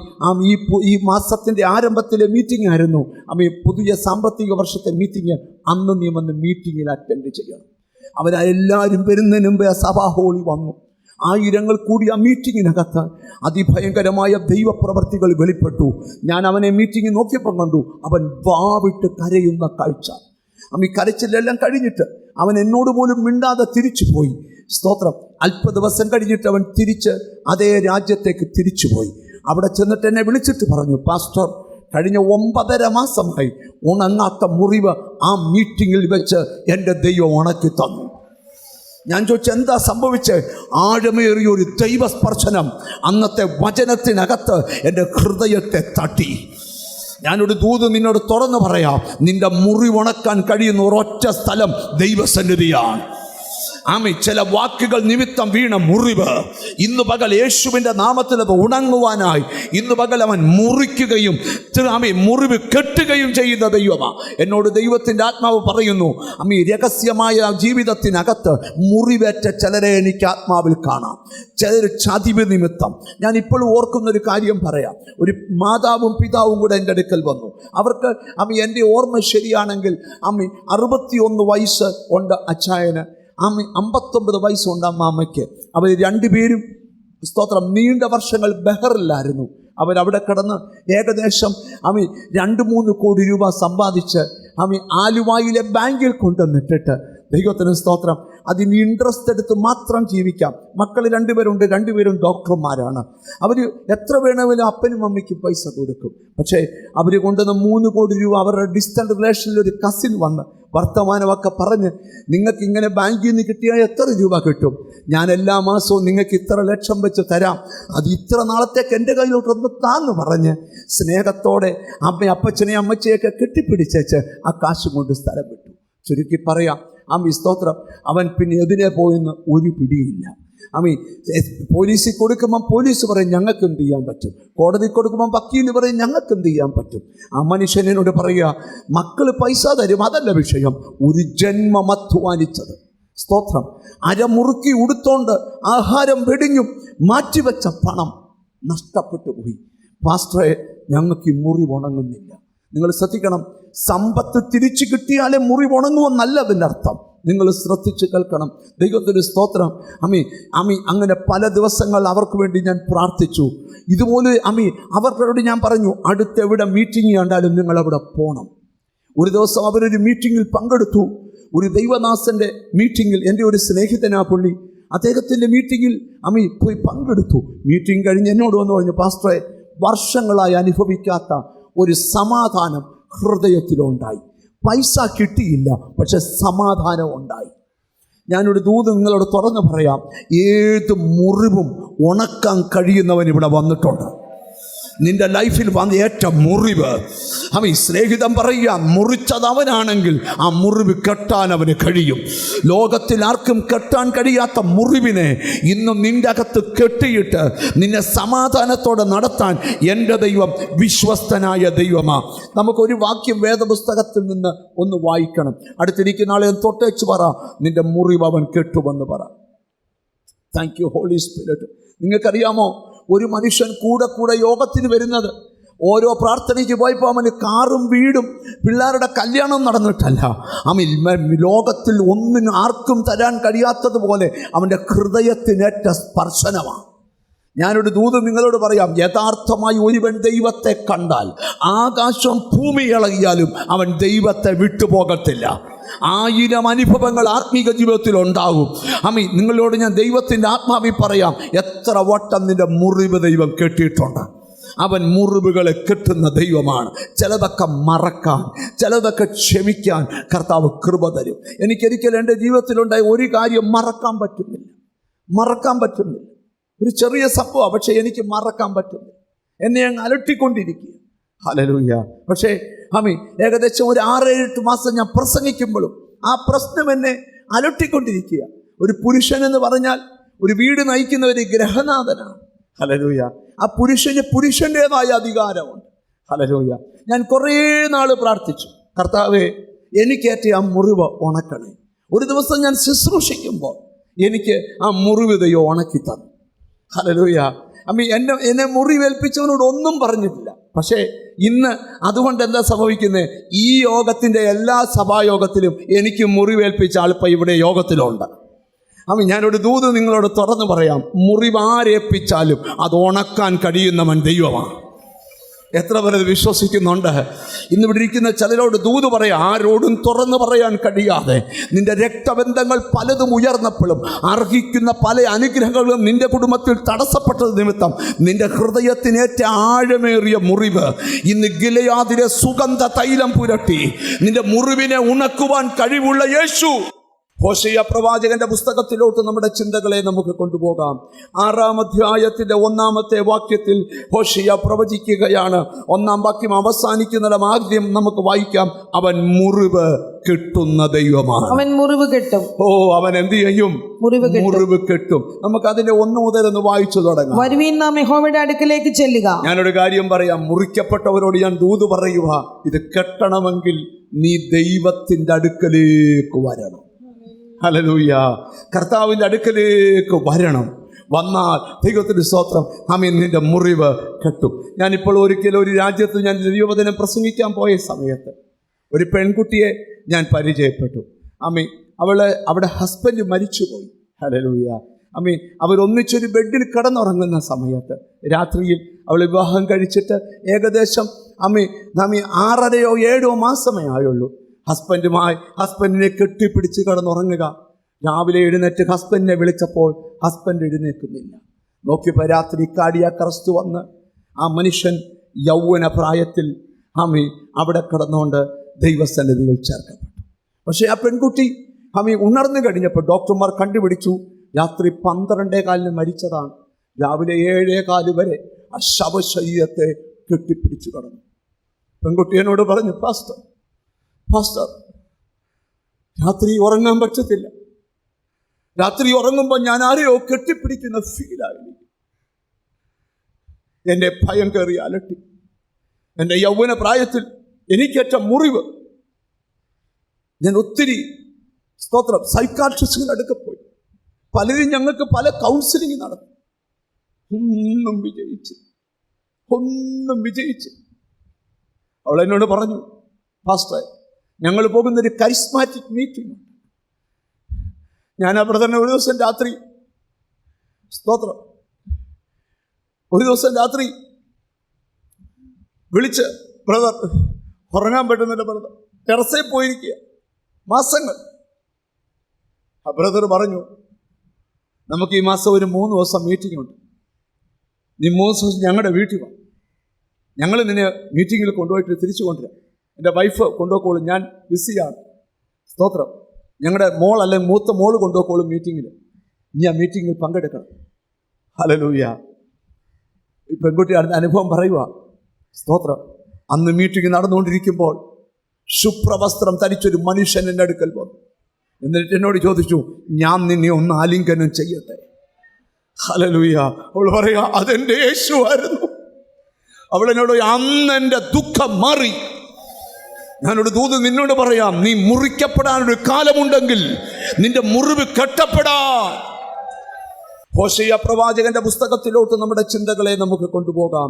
ഈ മാസത്തിൻ്റെ ആരംഭത്തിലെ മീറ്റിംഗ് ആയിരുന്നു. അമ്മി പുതിയ സാമ്പത്തിക വർഷത്തെ മീറ്റിംഗ്. അന്ന് നീ വന്ന് മീറ്റിങ്ങിൽ അറ്റൻഡ് ചെയ്യണം. അവരെല്ലാവരും വരുന്നതിന് മുമ്പേ ആ സഭാ ഹോളി വന്നു. 1000 കൂടി ആ മീറ്റിങ്ങിനകത്ത് അതിഭയങ്കരമായ ദൈവപ്രവർത്തികൾ വെളിപ്പെട്ടു. ഞാൻ അവനെ മീറ്റിംഗ് നോക്കിയപ്പോൾ കണ്ടു, അവൻ വാവിട്ട് കരയുന്ന കാഴ്ച. അമ്മി കരച്ചിലെല്ലാം കഴിഞ്ഞിട്ട് അവൻ എന്നോട് പോലും മിണ്ടാതെ തിരിച്ചു പോയി. സ്തോത്രം. അല്പ ദിവസം കഴിഞ്ഞിട്ട് അവൻ തിരിച്ച് അതേ രാജ്യത്തേക്ക് തിരിച്ചുപോയി. അവിടെ ചെന്നിട്ട് എന്നെ വിളിച്ചിട്ട് പറഞ്ഞു, പാസ്റ്റർ, കഴിഞ്ഞ 9.5 മാസമായി ഉണങ്ങാത്ത മുറിവ് ആ മീറ്റിങ്ങിൽ വെച്ച് എൻ്റെ ദൈവം ഉണക്കി തന്നു. ഞാൻ ചോദിച്ചു, എന്താ സംഭവിച്ചത്? ആഴമേറിയ ഒരു ദൈവസ്പർശനം അന്നത്തെ വചനത്തിനകത്ത് എൻ്റെ ഹൃദയത്തെ തട്ടി. ഞാനൊരു ദൂത് നിന്നോട് തുറന്നു പറയാം. നിന്റെ മുറിവുണക്കാൻ കഴിയുന്ന ഒരൊറ്റ സ്ഥലം ദൈവസന്നിധിയാണ്. ആമി ചില വാക്കുകൾ നിമിത്തം വീണ മുറിവ് ഇന്ന് പകൽ യേശുവിൻ്റെ നാമത്തിൽ അത് ഉണങ്ങുവാനായി ഇന്ന് പകൽ അവൻ മുറിക്കുകയും ആമി മുറിവ് കെട്ടുകയും ചെയ്യുന്ന ദൈവമാണ്. എന്നോട് ദൈവത്തിൻ്റെ ആത്മാവ് പറയുന്നു, അമ്മി രഹസ്യമായ ജീവിതത്തിനകത്ത് മുറിവേറ്റ ചിലരെ എനിക്ക് ആത്മാവിൽ കാണാം. ചിലർ ചതിവ് നിമിത്തം. ഞാൻ ഇപ്പോഴും ഓർക്കുന്നൊരു കാര്യം പറയാം. ഒരു മാതാവും പിതാവും കൂടെ എൻ്റെ അടുക്കൽ വന്നു. അവർക്ക് അമ്മി എൻ്റെ ഓർമ്മ ശരിയാണെങ്കിൽ അമ്മി 61 വയസ്സ് ഉണ്ട് അച്ചായന്. 59 വയസ്സുണ്ട് അമ്മാമ്മയ്ക്ക്. അവർ 2 പേരും സ്തോത്രം നീണ്ട വർഷങ്ങൾ ബഹറിലായിരുന്നു. അവരവിടെ കിടന്ന് ഏകദേശം 2-3 കോടി രൂപ സമ്പാദിച്ച് ആലുവായിലെ ബാങ്കിൽ കൊണ്ടുവന്നിട്ടിട്ട് ദൈവത്തിന് സ്തോത്രം അതിന് ഇൻട്രസ്റ്റ് എടുത്ത് മാത്രം ജീവിക്കാം. മക്കൾ 2 പേരുണ്ട്, 2 പേരും ഡോക്ടർമാരാണ്. അവർ എത്ര വേണമെങ്കിലും അപ്പനും അമ്മയ്ക്കും പൈസ കൊടുക്കും. പക്ഷേ അവർ കൊണ്ടുവന്ന 3 കോടി രൂപ അവരുടെ ഡിസ്റ്റന്റ് റിലേഷനിലൊരു കസിൻ വന്ന് വർത്തമാനമൊക്കെ പറഞ്ഞ്, നിങ്ങൾക്ക് ഇങ്ങനെ ബാങ്കിൽ നിന്ന് കിട്ടിയാൽ എത്ര രൂപ കിട്ടും? ഞാൻ എല്ലാ മാസവും നിങ്ങൾക്ക് ഇത്ര ലക്ഷം വെച്ച് തരാം, അത് ഇത്ര നാളത്തേക്ക് എൻ്റെ കയ്യിലോട്ടൊന്ന് താന്ന് പറഞ്ഞ് സ്നേഹത്തോടെ അപ്പച്ചനെയും അമ്മച്ചയൊക്കെ കെട്ടിപ്പിടിച്ചേച്ച് ആ കാശും കൊണ്ട് സ്ഥലം വിട്ടു. ചുരുക്കി പറയാം, സ്തോത്രം, അവൻ പിന്നെ എതിരെ പോയെന്ന് ഒരു പിടിയില്ല. പോലീസിൽ കൊടുക്കുമ്പം പോലീസ് പറയും ഞങ്ങൾക്ക് എന്ത് ചെയ്യാൻ പറ്റും, കോടതി കൊടുക്കുമ്പം വക്കീൽ പറയും ഞങ്ങൾക്ക് എന്ത് ചെയ്യാൻ പറ്റും. ആ മനുഷ്യനോട് പറയുക, മക്കൾ പൈസ തരും, അതല്ല വിഷയം, ഒരു ജന്മം അധ്വാനിച്ചത്. സ്തോത്രം. അരമുറുക്കി ഉടുത്തോണ്ട് ആഹാരം വെടിഞ്ഞും മാറ്റിവെച്ച പണം നഷ്ടപ്പെട്ടു പോയി. പാസ്റ്ററെ, ഞങ്ങൾക്ക് ഈ മുറിവ് ഉണങ്ങുന്നില്ല. നിങ്ങൾ ശ്രദ്ധിക്കണം, സമ്പത്ത് തിരിച്ചു കിട്ടിയാലേ മുറിവ് ഉണങ്ങുമെന്നല്ല അതിൻ്റെ അർത്ഥം. നിങ്ങൾ ശ്രദ്ധിച്ച് കേൾക്കണം. ദൈവത്തിൻ്റെ സ്തോത്രം. അങ്ങനെ പല ദിവസങ്ങൾ അവർക്ക് വേണ്ടി ഞാൻ പ്രാർത്ഥിച്ചു. ഇതുപോലെ അവരോട് ഞാൻ പറഞ്ഞു, അടുത്തെവിടെ മീറ്റിംഗ് കണ്ടാലും നിങ്ങളവിടെ പോകണം. ഒരു ദിവസം അവരൊരു മീറ്റിങ്ങിൽ പങ്കെടുത്തു. ഒരു ദൈവദാസൻ്റെ മീറ്റിങ്ങിൽ. എൻ്റെ ഒരു സ്നേഹിതനാ പുള്ളി. അദ്ദേഹത്തിൻ്റെ മീറ്റിങ്ങിൽ പോയി പങ്കെടുത്തു. മീറ്റിംഗ് കഴിഞ്ഞ് എന്നോട് വന്ന് പറഞ്ഞു, പാസ്റ്ററെ, വർഷങ്ങളായി അനുഭവിക്കാത്ത ഒരു സമാധാനം ഹൃദയത്തിലുണ്ടായി. പൈസ കിട്ടിയില്ല, പക്ഷെ സമാധാനം ഉണ്ടായി. ഞാനൊരു ദൂത് നിങ്ങളോട് തുറന്ന് പറയാം, ഏത് മുറിവും ഉണക്കാൻ കഴിയുന്നവൻ ഇവിടെ വന്നിട്ടുണ്ട്. നിന്റെ ലൈഫിൽ വന്ന ഏറ്റ മുറിവ് സ്നേഹിതം പറയുക, മുറിച്ചത് അവനാണെങ്കിൽ ആ മുറിവ് കെട്ടാൻ അവന് കഴിയും. ലോകത്തിൽ ആർക്കും കെട്ടാൻ കഴിയാത്ത മുറിവിനെ ഇന്നും നിന്റെ അകത്ത് കെട്ടിയിട്ട് നിന്നെ സമാധാനത്തോടെ നടത്താൻ എൻ്റെ ദൈവം വിശ്വസ്തനായ ദൈവമാണ്. നമുക്കൊരു വാക്യം വേദപുസ്തകത്തിൽ നിന്ന് ഒന്ന് വായിക്കണം. അടുത്തിരിക്കുന്ന ആളെ തൊട്ടേച്ച് പറ, നിന്റെ മുറിവ് അവൻ കെട്ടുമെന്ന് പറ. Thank you holy spirit. നിങ്ങൾക്കറിയാമോ, ഒരു മനുഷ്യൻ കൂടെ യോഗത്തിന് വരുന്നത് ഓരോ പ്രാർത്ഥനയ്ക്ക് പോയപ്പോൾ അവന് കാറും വീടും പിള്ളേരുടെ കല്യാണം നടന്നിട്ടല്ല. ലോകത്തിൽ ഒന്നിനും ആർക്കും തരാൻ കഴിയാത്തതുപോലെ അവൻ്റെ ഹൃദയത്തിനേറ്റ സ്പർശനമാണ്. ഞാനൊരു ദൂത് നിങ്ങളോട് പറയാം, യഥാർത്ഥമായി ഒരുവൻ ദൈവത്തെ കണ്ടാൽ ആകാശം ഭൂമി ഇളകിയാലും അവൻ ദൈവത്തെ വിട്ടുപോകത്തില്ല. 1000 അനുഭവങ്ങൾ ആത്മീക ജീവിതത്തിൽ ഉണ്ടാകും. നിങ്ങളോട് ഞാൻ ദൈവത്തിൻ്റെ ആത്മാവിൽ പറയാം, എത്ര വട്ടം നിന്റെ മുറിവ് ദൈവം കെട്ടിയിട്ടുണ്ട്. അവൻ മുറിവുകളെ കെട്ടുന്ന ദൈവമാണ്. ചിലതൊക്കെ മറക്കാൻ, ചിലതൊക്കെ ക്ഷമിക്കാൻ കർത്താവ് കൃപ തരും. എനിക്കൊരിക്കലും എൻ്റെ ജീവിതത്തിലുണ്ടായ ഒരു കാര്യം മറക്കാൻ പറ്റുന്നില്ല. ഒരു ചെറിയ സംഭവമാണ്, പക്ഷേ എനിക്ക് മറക്കാൻ പറ്റുന്നില്ല. എന്നെ അങ്ങ് അലട്ടിക്കൊണ്ടിരിക്കുക. ഹല്ലേലൂയ. പക്ഷേ ഏകദേശം ഒരു 6-7 മാസം ഞാൻ പ്രസംഗിക്കുമ്പോഴും ആ പ്രശ്നം എന്നെ അലട്ടിക്കൊണ്ടിരിക്കുക. ഒരു പുരുഷൻ എന്ന് പറഞ്ഞാൽ ഒരു വീട് നയിക്കുന്ന ഒരു ഗ്രഹനാഥനാണ്. ഹല്ലേലൂയ. ആ പുരുഷന് പുരുഷൻ്റെതായ അധികാരമുണ്ട്. ഹല്ലേലൂയ. ഞാൻ കുറേ നാൾ പ്രാർത്ഥിച്ചു, കർത്താവേ എനിക്കേറ്റ ആ മുറിവ് ഉണക്കണേ. ഒരു ദിവസം ഞാൻ ശുശ്രൂഷിക്കുമ്പോൾ എനിക്ക് ആ മുറിവ് ദൈവം ഉണക്കി തന്നു. ഹല്ലേലൂയ. എന്നെ മുറിവേൽപ്പിച്ചവനോട് ഒന്നും പറഞ്ഞിട്ടില്ല. പക്ഷേ ഇന്ന് അതുകൊണ്ട് എന്താ സംഭവിക്കുന്നത്? ഈ യോഗത്തിൻ്റെ എല്ലാ സഭായോഗത്തിലും എനിക്ക് മുറിവേൽപ്പിച്ച ആളിപ്പോൾ ഇവിടെ യോഗത്തിലുണ്ട്. ഞാനൊരു ദൂത് നിങ്ങളോട് തുറന്നു പറയാം, മുറിവാരേൽപ്പിച്ചാലും അത് ഉണക്കാൻ കഴിയുന്നവൻ ദൈവമാണ്. എത്ര പേര് വിശ്വസിക്കുന്നുണ്ട്? ഇന്നിവിടെ ഇരിക്കുന്ന ചിലരോട് ദൂത് പറയാം, ആരോടും തുറന്നു പറയാൻ കഴിയാതെ നിന്റെ രക്തബന്ധങ്ങൾ പലതും ഉയർന്നപ്പോഴും അർഹിക്കുന്ന പല അനുഗ്രഹങ്ങളും നിന്റെ കുടുംബത്തിൽ തടസ്സപ്പെട്ടത് നിമിത്തം നിന്റെ ഹൃദയത്തിനേറ്റ ആഴമേറിയ മുറിവ് ഇന്ന് ഗിലെയാദിലെ സുഗന്ധ തൈലം പുരട്ടി നിന്റെ മുറിവിനെ ഉണക്കുവാൻ കഴിവുള്ള യേശു. ഹോശേയ പ്രവാചകന്റെ പുസ്തകത്തിലോട്ട് നമ്മുടെ ചിന്തകളെ നമുക്ക് കൊണ്ടുപോകാം. 6-ാം അധ്യായത്തിന്റെ 1-ാമത്തെ വാക്യത്തിൽ ഹോശേയ പ്രവചിക്കുകയാണ്. 1-ാം വാക്യം അവസാനിക്കുന്നിടം ആദ്യം നമുക്ക് വായിക്കാം. അവൻ മുറിവ് കെട്ടുന്ന ദൈവമാണ്. അവൻ മുറിവ് കെട്ടും. അവൻ എന്ത് ചെയ്യും? മുറിവ് കെട്ടും. നമുക്ക് അതിന്റെ 1 മുതൽ ഒന്ന് വായിച്ചു തുടങ്ങാം. വരുവീൻ നാം യഹോവയുടെ അടുക്കലേക്ക് ചെല്ലുക. ഞാനൊരു കാര്യം പറയാം, മുറിക്കപ്പെട്ടവരോട് ഞാൻ ദൂത് പറയുക, ഇത് കെട്ടണമെങ്കിൽ നീ ദൈവത്തിന്റെ അടുക്കലേക്ക് വരണം. ഹല്ലേലൂയ. കർത്താവിൻ്റെ അടുക്കലേക്ക് വരണം. വന്നാൽ ദൈവത്തിന് സ്തോത്രം, നിന്റെ മുറിവ് കെട്ടും. ഞാനിപ്പോൾ ഒരിക്കലും ഒരു രാജ്യത്ത് ഞാൻ ദൈവവചനം പ്രസംഗിക്കാൻ പോയ സമയത്ത് ഒരു പെൺകുട്ടിയെ ഞാൻ പരിചയപ്പെട്ടു. അവിടെ ഹസ്ബൻഡ് മരിച്ചുപോയി. ഹല്ലേലൂയ. അവരൊന്നിച്ചൊരു ബെഡിൽ കിടന്നുറങ്ങുന്ന സമയത്ത് രാത്രിയിൽ അവൾ വിവാഹം കഴിച്ചിട്ട് ഏകദേശം 6-ാമോ 7-ഓ മാസമേ ആയുള്ളൂ. ഹസ്ബൻഡിനെ കെട്ടിപ്പിടിച്ച് കിടന്നുറങ്ങുക. രാവിലെ എഴുന്നേറ്റ് ഹസ്ബൻഡിനെ വിളിച്ചപ്പോൾ ഹസ്ബൻഡ് എഴുന്നേൽക്കുന്നില്ല. നോക്കിയപ്പോൾ രാത്രി കാർഡിയാക് അറസ്റ്റ് വന്ന് ആ മനുഷ്യൻ യൗവന പ്രായത്തിൽ അവിടെ കിടന്നുകൊണ്ട് ദൈവസന്നിധിയിൽ ചേർക്കപ്പെട്ടു. പക്ഷേ ആ പെൺകുട്ടി ഉണർന്നു കഴിഞ്ഞപ്പോൾ ഡോക്ടർമാർ കണ്ടുപിടിച്ചു രാത്രി 12:15 മരിച്ചതാണ്. രാവിലെ 7:15 വരെ ആ ശവശരീരത്തെ കെട്ടിപ്പിടിച്ചു കിടന്നു. പെൺകുട്ടി എന്നോട് പറഞ്ഞു, പാസ്റ്റർ രാത്രി ഉറങ്ങാൻ പറ്റത്തില്ല. രാത്രി ഉറങ്ങുമ്പോൾ ഞാൻ ആരെയോ കെട്ടിപ്പിടിക്കുന്ന ഫീലായി. എൻ്റെ ഭയം കയറി അലട്ടി. എൻ്റെ യൗവന പ്രായത്തിൽ എനിക്കേറ്റ മുറിവ്. ഞാൻ ഒത്തിരി സൈക്കാട്രിസ്റ്റുകളുടെ അടുക്ക പോയി. പലരും ഞങ്ങൾക്ക് പല കൗൺസിലിംഗ് നടത്തി. ഒന്നും വിജയിച്ച്. അവൾ എന്നോട് പറഞ്ഞു, പാസ്റ്റർ ഞങ്ങൾ പോകുന്നൊരു കരിസ്മാറ്റിക് മീറ്റിംഗ്. ഞാൻ അവിടെ തന്നെ ഒരു ദിവസം രാത്രി വിളിച്ച്, ബ്രദർ ഉറങ്ങാൻ പറ്റുന്നില്ല ബ്രദർ, ടെറസിൽ പോയിരിക്കുക മാസങ്ങൾ. ആ ബ്രദർ പറഞ്ഞു, നമുക്ക് ഈ മാസം ഒരു 3 ദിവസം മീറ്റിംഗ് ഉണ്ട്. നീ 3 ദിവസം ഞങ്ങളുടെ വീട്ടിൽ വാ. ഞങ്ങൾ നിന്നെ മീറ്റിങ്ങിൽ കൊണ്ടുപോയിട്ട് തിരിച്ചു കൊണ്ടുവരാം. എൻ്റെ വൈഫ് കൊണ്ടുപോക്കോളും, ഞാൻ ബിസിയാണ്. സ്തോത്രം. ഞങ്ങളുടെ മോൾ അല്ലെങ്കിൽ മൂത്ത മോള് കൊണ്ടുപോക്കോളും മീറ്റിങ്ങിൽ. നീ ആ മീറ്റിങ്ങിൽ പങ്കെടുക്കണം. ഹല്ലേലൂയ. ഈ പെൺകുട്ടി അനുഭവം പറയുക. സ്തോത്രം. അന്ന് മീറ്റിംഗ് നടന്നുകൊണ്ടിരിക്കുമ്പോൾ ശുഭ്രവസ്ത്രം ധരിച്ചൊരു മനുഷ്യൻ എൻ്റെ അടുക്കൽ വന്നു. എന്നിട്ട് എന്നോട് ചോദിച്ചു, ഞാൻ നിന്നെ ഒന്ന് ആലിംഗനം ചെയ്യട്ടെ? ഹല്ലേലൂയ. അവൾ പറയുക, അതെൻ്റെ യേശുവായിരുന്നു. അവൾ എന്നോട്, അന്ന് എൻ്റെ ദുഃഖം മാറി. ഞാനൊരു ദൂത് നിന്നോട് പറയാം, നീ മുറിക്കപ്പെടാനൊരു കാലമുണ്ടെങ്കിൽ നിന്റെ മുറിവ് കെട്ടപ്പെടാൻ ഹോശേയ പ്രവാചകന്റെ പുസ്തകത്തിലോട്ട് നമ്മുടെ ചിന്തകളെ നമുക്ക് കൊണ്ടുപോകാം.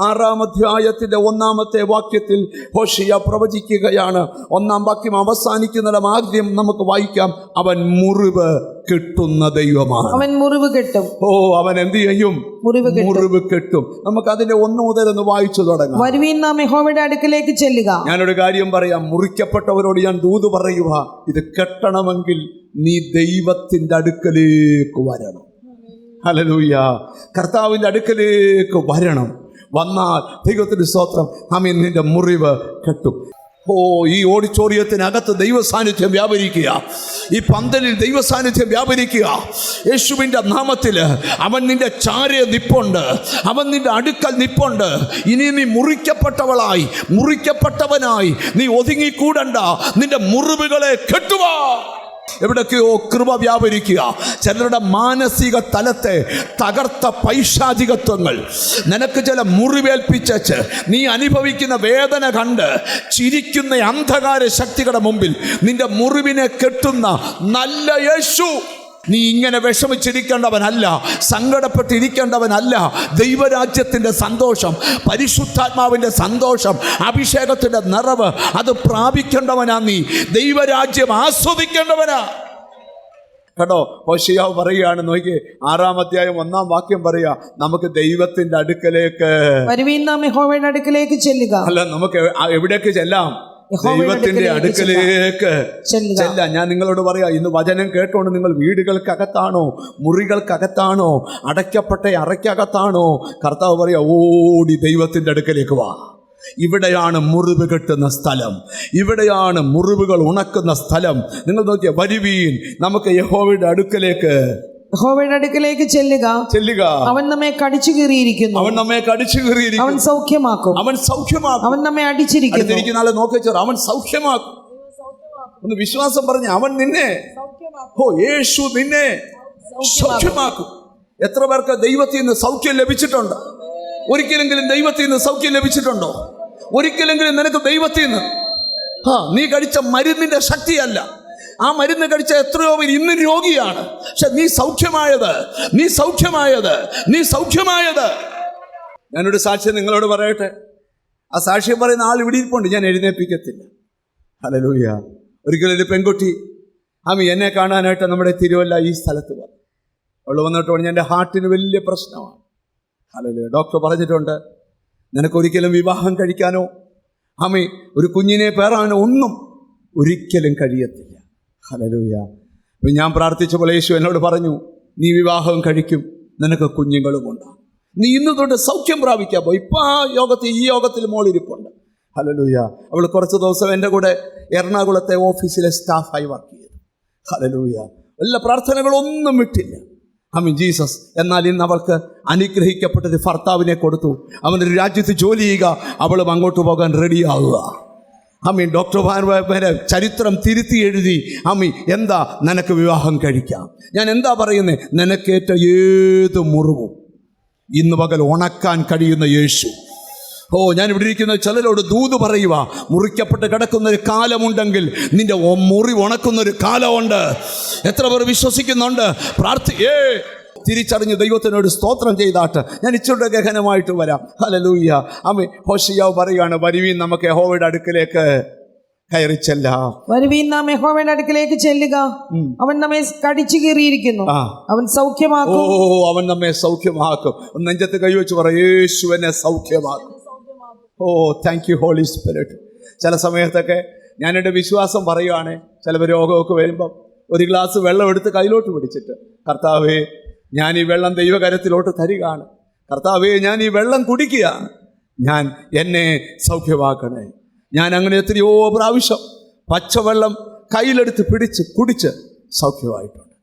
6-ാം അധ്യായത്തിന്റെ 1-ാമത്തെ വാക്യത്തിൽ ഹോശേയ പ്രവചിക്കുകയാണ്. 1-ാം വാക്യം അവസാനിക്കുന്നിടം ആദ്യം നമുക്ക് വായിക്കാം. അവൻ മുറിവ് കെട്ടുന്ന ദൈവമാണ്. അവൻ മുറിവ് കെട്ടും. അവൻ എന്ത് ചെയ്യും? മുറിവ് കെട്ടും. നമുക്ക് അതിന്റെ 1 മുതൽ ഒന്ന് വായിച്ചു തുടങ്ങാം. വരുവീൻ നാം യഹോവയുടെ അടുക്കലേക്ക് ചെല്ലുക. ഞാനൊരു കാര്യം പറയാം. മുറിക്കപ്പെട്ടവരോട് ഞാൻ ദൂത് പറയുക, ഇത് കെട്ടണമെങ്കിൽ നീ ദൈവത്തിന്റെ അടുക്കലേക്ക് വരണം. ഹല്ലേലൂയ. കർത്താവിന്റെ അടുക്കലേക്ക് വരണം. വന്നാൽ ദൈവത്തിന്റെ സ്തോത്രം, ആമേൻ, നിന്റെ മുറിവ് കെട്ടും. ഈ ഓഡിറ്റോറിയത്തിനകത്ത് ദൈവ സാന്നിധ്യം വ്യാപരിക്കുക. ഈ പന്തലിൽ ദൈവ സാന്നിധ്യം വ്യാപരിക്കുക. യേശുവിൻ്റെ നാമത്തിൽ അവൻ നിന്റെ ചാരെ നിപ്പുണ്ട്. അവൻ നിന്റെ അടുക്കൽ നിപ്പുണ്ട്. ഇനി നീ മുറിക്കപ്പെട്ടവനായി നീ ഒതുങ്ങിക്കൂടണ്ട. നിന്റെ മുറിവുകളെ കെട്ടുക. എവിടൊക്കെയോ കൃപ വ്യാപരിക്കുക. ചിലരുടെ മാനസിക തലത്തെ തകർത്ത പൈശാചികത്വങ്ങൾ, നിനക്ക് ചില മുറിവേൽപ്പിച്ച് നീ അനുഭവിക്കുന്ന വേദന കണ്ട് ചിരിക്കുന്ന അന്ധകാര ശക്തികളുടെ മുമ്പിൽ നിന്റെ മുറിവിനെ കെട്ടുന്ന നല്ല യേശു. നീ ഇങ്ങനെ വിഷമിച്ചിരിക്കേണ്ടവനല്ല, സങ്കടപ്പെട്ടിരിക്കേണ്ടവനല്ല. ദൈവരാജ്യത്തിൻ്റെ സന്തോഷം, പരിശുദ്ധാത്മാവിൻ്റെ സന്തോഷം, അഭിഷേകത്തിൻ്റെ നിറവ് അത് പ്രാപിക്കേണ്ടവനാ. നീ ദൈവരാജ്യം ആസ്വദിക്കേണ്ടവനാ. കേട്ടോ, ഹോശേയ പറയുകയാണ്. നോക്കിയേ, 6-ാം അധ്യായം 1-ാം വാക്യം പറയാ, നമുക്ക് ദൈവത്തിന്റെ അടുക്കലേക്ക് വരുവീൻ നാം യഹോവയുടെ അടുക്കലേക്ക് ചെല്ലുക. അല്ല, നമുക്ക് എവിടേക്ക് ചെല്ലാം? ദൈവത്തിന്റെ അടുക്കലേക്ക് ചെല്ലാം. ഞാൻ നിങ്ങളോട് പറയാ, ഇന്ന് വചനം കേട്ടോണ്ട് നിങ്ങൾ വീടുകൾക്കകത്താണോ, മുറികൾക്കകത്താണോ, അടയ്ക്കപ്പെട്ട അറയ്ക്കകത്താണോ, കർത്താവ് പറയാ, ഓടി ദൈവത്തിന്റെ അടുക്കലേക്ക് വാ. ഇവിടെയാണ് മുറിവ് കെട്ടുന്ന സ്ഥലം. ഇവിടെയാണ് മുറിവുകൾ ഉണക്കുന്ന സ്ഥലം. നിങ്ങൾ നോക്കിയ, വരുവീൻ നമുക്ക് യഹോവയുടെ അടുക്കലേക്ക് ചെല്ലുക. അവൻ നമ്മെ കടിച്ചു കീറിയിരിക്കുന്നു. അവൻ സൗഖ്യമാക്കും. അവൻ നമ്മെ അടിച്ചിരിക്കുന്നു. നോക്കിച്ചോ, അവൻ സൗഖ്യമാക്കും. ഒന്ന് വിശ്വാസം പറഞ്ഞ, അവൻ നിന്നെ, യേശു നിന്നെ സൗഖ്യമാക്കും. എത്ര പേർക്ക് ദൈവത്തിൽ നിന്ന് സൗഖ്യം ലഭിച്ചിട്ടുണ്ട്? ഒരിക്കലെങ്കിലും ദൈവത്തിൽ നിന്ന് സൗഖ്യം ലഭിച്ചിട്ടുണ്ടോ? ഒരിക്കലെങ്കിലും നിനക്ക് ദൈവത്തിൽ നിന്ന് നീ കഴിച്ച മരുന്നിന്റെ ശക്തിയല്ല, ആ മരുന്ന് കഴിച്ച എത്രയോ പേര് ഇന്ന് രോഗിയാണ്. പക്ഷെ നീ സൗഖ്യമായത്. ഞാനൊരു സാക്ഷ്യം നിങ്ങളോട് പറയട്ടെ. ആ സാക്ഷ്യം പറയുന്ന ആൾ ഇവിടെ ഇരിപ്പുണ്ട്, ഞാൻ എഴുന്നേൽപ്പിക്കത്തില്ല. ഹല്ലേലൂയ. ഒരിക്കലൊരു പെൺകുട്ടി എന്നെ കാണാനായിട്ട് നമ്മുടെ തിരുവല്ല ഈ സ്ഥലത്ത് വന്നു. അവൾ വന്നിട്ട് എൻ്റെ ഹാർട്ടിന് വലിയ പ്രശ്നമാണ്. ഹല്ലേലൂയ. ഡോക്ടർ പറഞ്ഞിട്ടുണ്ട്, നിനക്കൊരിക്കലും വിവാഹം കഴിക്കാനോ ഒരു കുഞ്ഞിനെ പേറാനോ ഒന്നും ഒരിക്കലും കഴിയത്തില്ല. ഹല്ലേലൂയ. അപ്പം ഞാൻ പ്രാർത്ഥിച്ചപ്പോൾ യേശു എന്നോട് പറഞ്ഞു, നീ വിവാഹം കഴിക്കും, നിനക്ക് കുഞ്ഞുങ്ങളും ഉണ്ടാകും. നീ ഇന്ന് തൊട്ട് സൗഖ്യം പ്രാപിക്കാൻ പോയി. ഇപ്പം ഈ യോഗത്തിൽ മോളിരിപ്പുണ്ട്. ഹല്ലേലൂയ. അവൾ കുറച്ച് ദിവസം എൻ്റെ കൂടെ എറണാകുളത്തെ ഓഫീസിലെ സ്റ്റാഫായി വർക്ക് ചെയ്തു. ഹല്ലേലൂയ. എല്ലാ പ്രാർത്ഥനകളൊന്നും വിട്ടില്ല. ജീസസ്. എന്നാൽ ഇന്ന് അവൾക്ക് അനുഗ്രഹിക്കപ്പെട്ടൊരു ഭർത്താവിനെ കൊടുത്തു. അവനൊരു രാജ്യത്ത് ജോലി ചെയ്യുക, അവളും അങ്ങോട്ട് പോകാൻ റെഡിയാവുക. ഡോക്ടർ ചരിത്രം തിരുത്തി എഴുതി. എന്താ നിനക്ക് വിവാഹം കഴിക്കാം. ഞാൻ എന്താ പറയുന്നത്? നിനക്കേറ്റ ഏത് മുറിവും ഇന്ന് പകൽ ഉണക്കാൻ കഴിയുന്ന യേശു. ഞാൻ ഇവിടെ ഇരിക്കുന്ന ചിലരോട് ദൂത് പറയുക, മുറിക്കപ്പെട്ട് കിടക്കുന്നൊരു കാലമുണ്ടെങ്കിൽ നിന്റെ മുറി ഉണക്കുന്നൊരു കാലമുണ്ട്. എത്ര പേർ വിശ്വസിക്കുന്നുണ്ട്? തിരിച്ചറിഞ്ഞ് ദൈവത്തിനോട് സ്തോത്രം ചെയ്താട്ട് ഞാൻ ഇച്ചിരി ഗഹനമായിട്ട് വരാം. ഹല്ലേലൂയ. ഹോശേയ പറയുകയാണ്, വരുവീൻ നമുക്ക് യഹോവയുടെ അടുക്കലേക്ക് കയറി ചെല്ലാം. വരുവീൻ നാം യഹോവയുടെ അടുക്കലേക്ക് ചെല്ലുക. അവൻ നമ്മെ കടിച്ചു കീറിയിരിക്കുന്നു. അവൻ സൗഖ്യമാക്കും. അവൻ നമ്മെ സൗഖ്യമാക്കും. നെഞ്ചത്ത് കൈവച്ച് പറ, യേശു എന്നെ സൗഖ്യമാക്കും. Thank you holy spirit. ചില സമയത്തൊക്കെ ഞാൻ എൻ്റെ വിശ്വാസം പറയുകയാണ്. ചിലപ്പോൾ രോഗമൊക്കെ വരുമ്പം ഒരു ഗ്ലാസ് വെള്ളം എടുത്ത് കയ്യിലോട്ട് പിടിച്ചിട്ട്, കർത്താവേ, ഞാൻ ഈ വെള്ളം ദൈവകരത്തിലോട്ട് തരികയാണ്. കർത്താവേ, ഞാൻ ഈ വെള്ളം കുടിക്കുക, എന്നെ സൗഖ്യമാക്കണേ. ഞാൻ അങ്ങനെ എത്രയോ പ്രാവശ്യം പച്ചവെള്ളം കയ്യിലെടുത്ത് പിടിച്ച് കുടിച്ച് സൗഖ്യമായിട്ടുണ്ട്.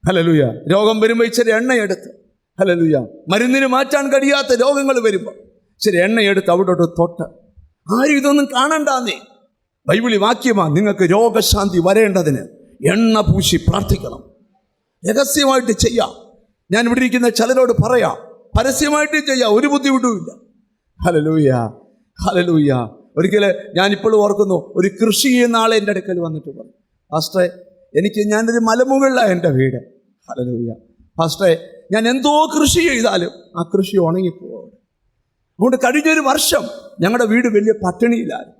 ഹല്ലേലൂയ. രോഗം വരുമ്പോൾ ഇച്ചിരി എണ്ണയെടുത്ത്, ഹല്ലേലൂയ, മരുന്നിന് മാറ്റാൻ കഴിയാത്ത രോഗങ്ങൾ വരുമ്പോൾ ഇച്ചിരി എണ്ണയെടുത്ത് അവിടോട്ട് തൊട്ട്, ആരും ഇതൊന്നും കാണണ്ടാന്നേ. ബൈബിളി വാക്യമാ, നിങ്ങൾക്ക് രോഗശാന്തി വരേണ്ടതിന് എണ്ണ പൂശി പ്രാർത്ഥിക്കണം. രഹസ്യമായിട്ട് ചെയ്യാം. ഞാൻ ഇവിടെ ഇരിക്കുന്ന ചിലരോട് പറയാം, പരസ്യമായിട്ട് ചെയ്യാം, ഒരു ബുദ്ധിമുട്ടുമില്ല. Hallelujah, hallelujah. ഒരിക്കലും ഞാനിപ്പോഴും ഓർക്കുന്നു, ഒരു കൃഷി ചെയ്യുന്ന ആളെ എൻ്റെ അടുക്കൽ വന്നിട്ട് പറഞ്ഞു, പാസ്റ്ററെ, ഞാനൊരു മലമുകളിലാണ് എൻ്റെ വീട്. ഹല്ലേലൂയ. പാസ്റ്ററെ, ഞാൻ എന്തോ കൃഷി ചെയ്താലും ആ കൃഷി ഉണങ്ങിപ്പോകും. അതുകൊണ്ട് കഴിഞ്ഞൊരു വർഷം ഞങ്ങളുടെ വീട് വലിയ പട്ടിണിയിലായിരുന്നു.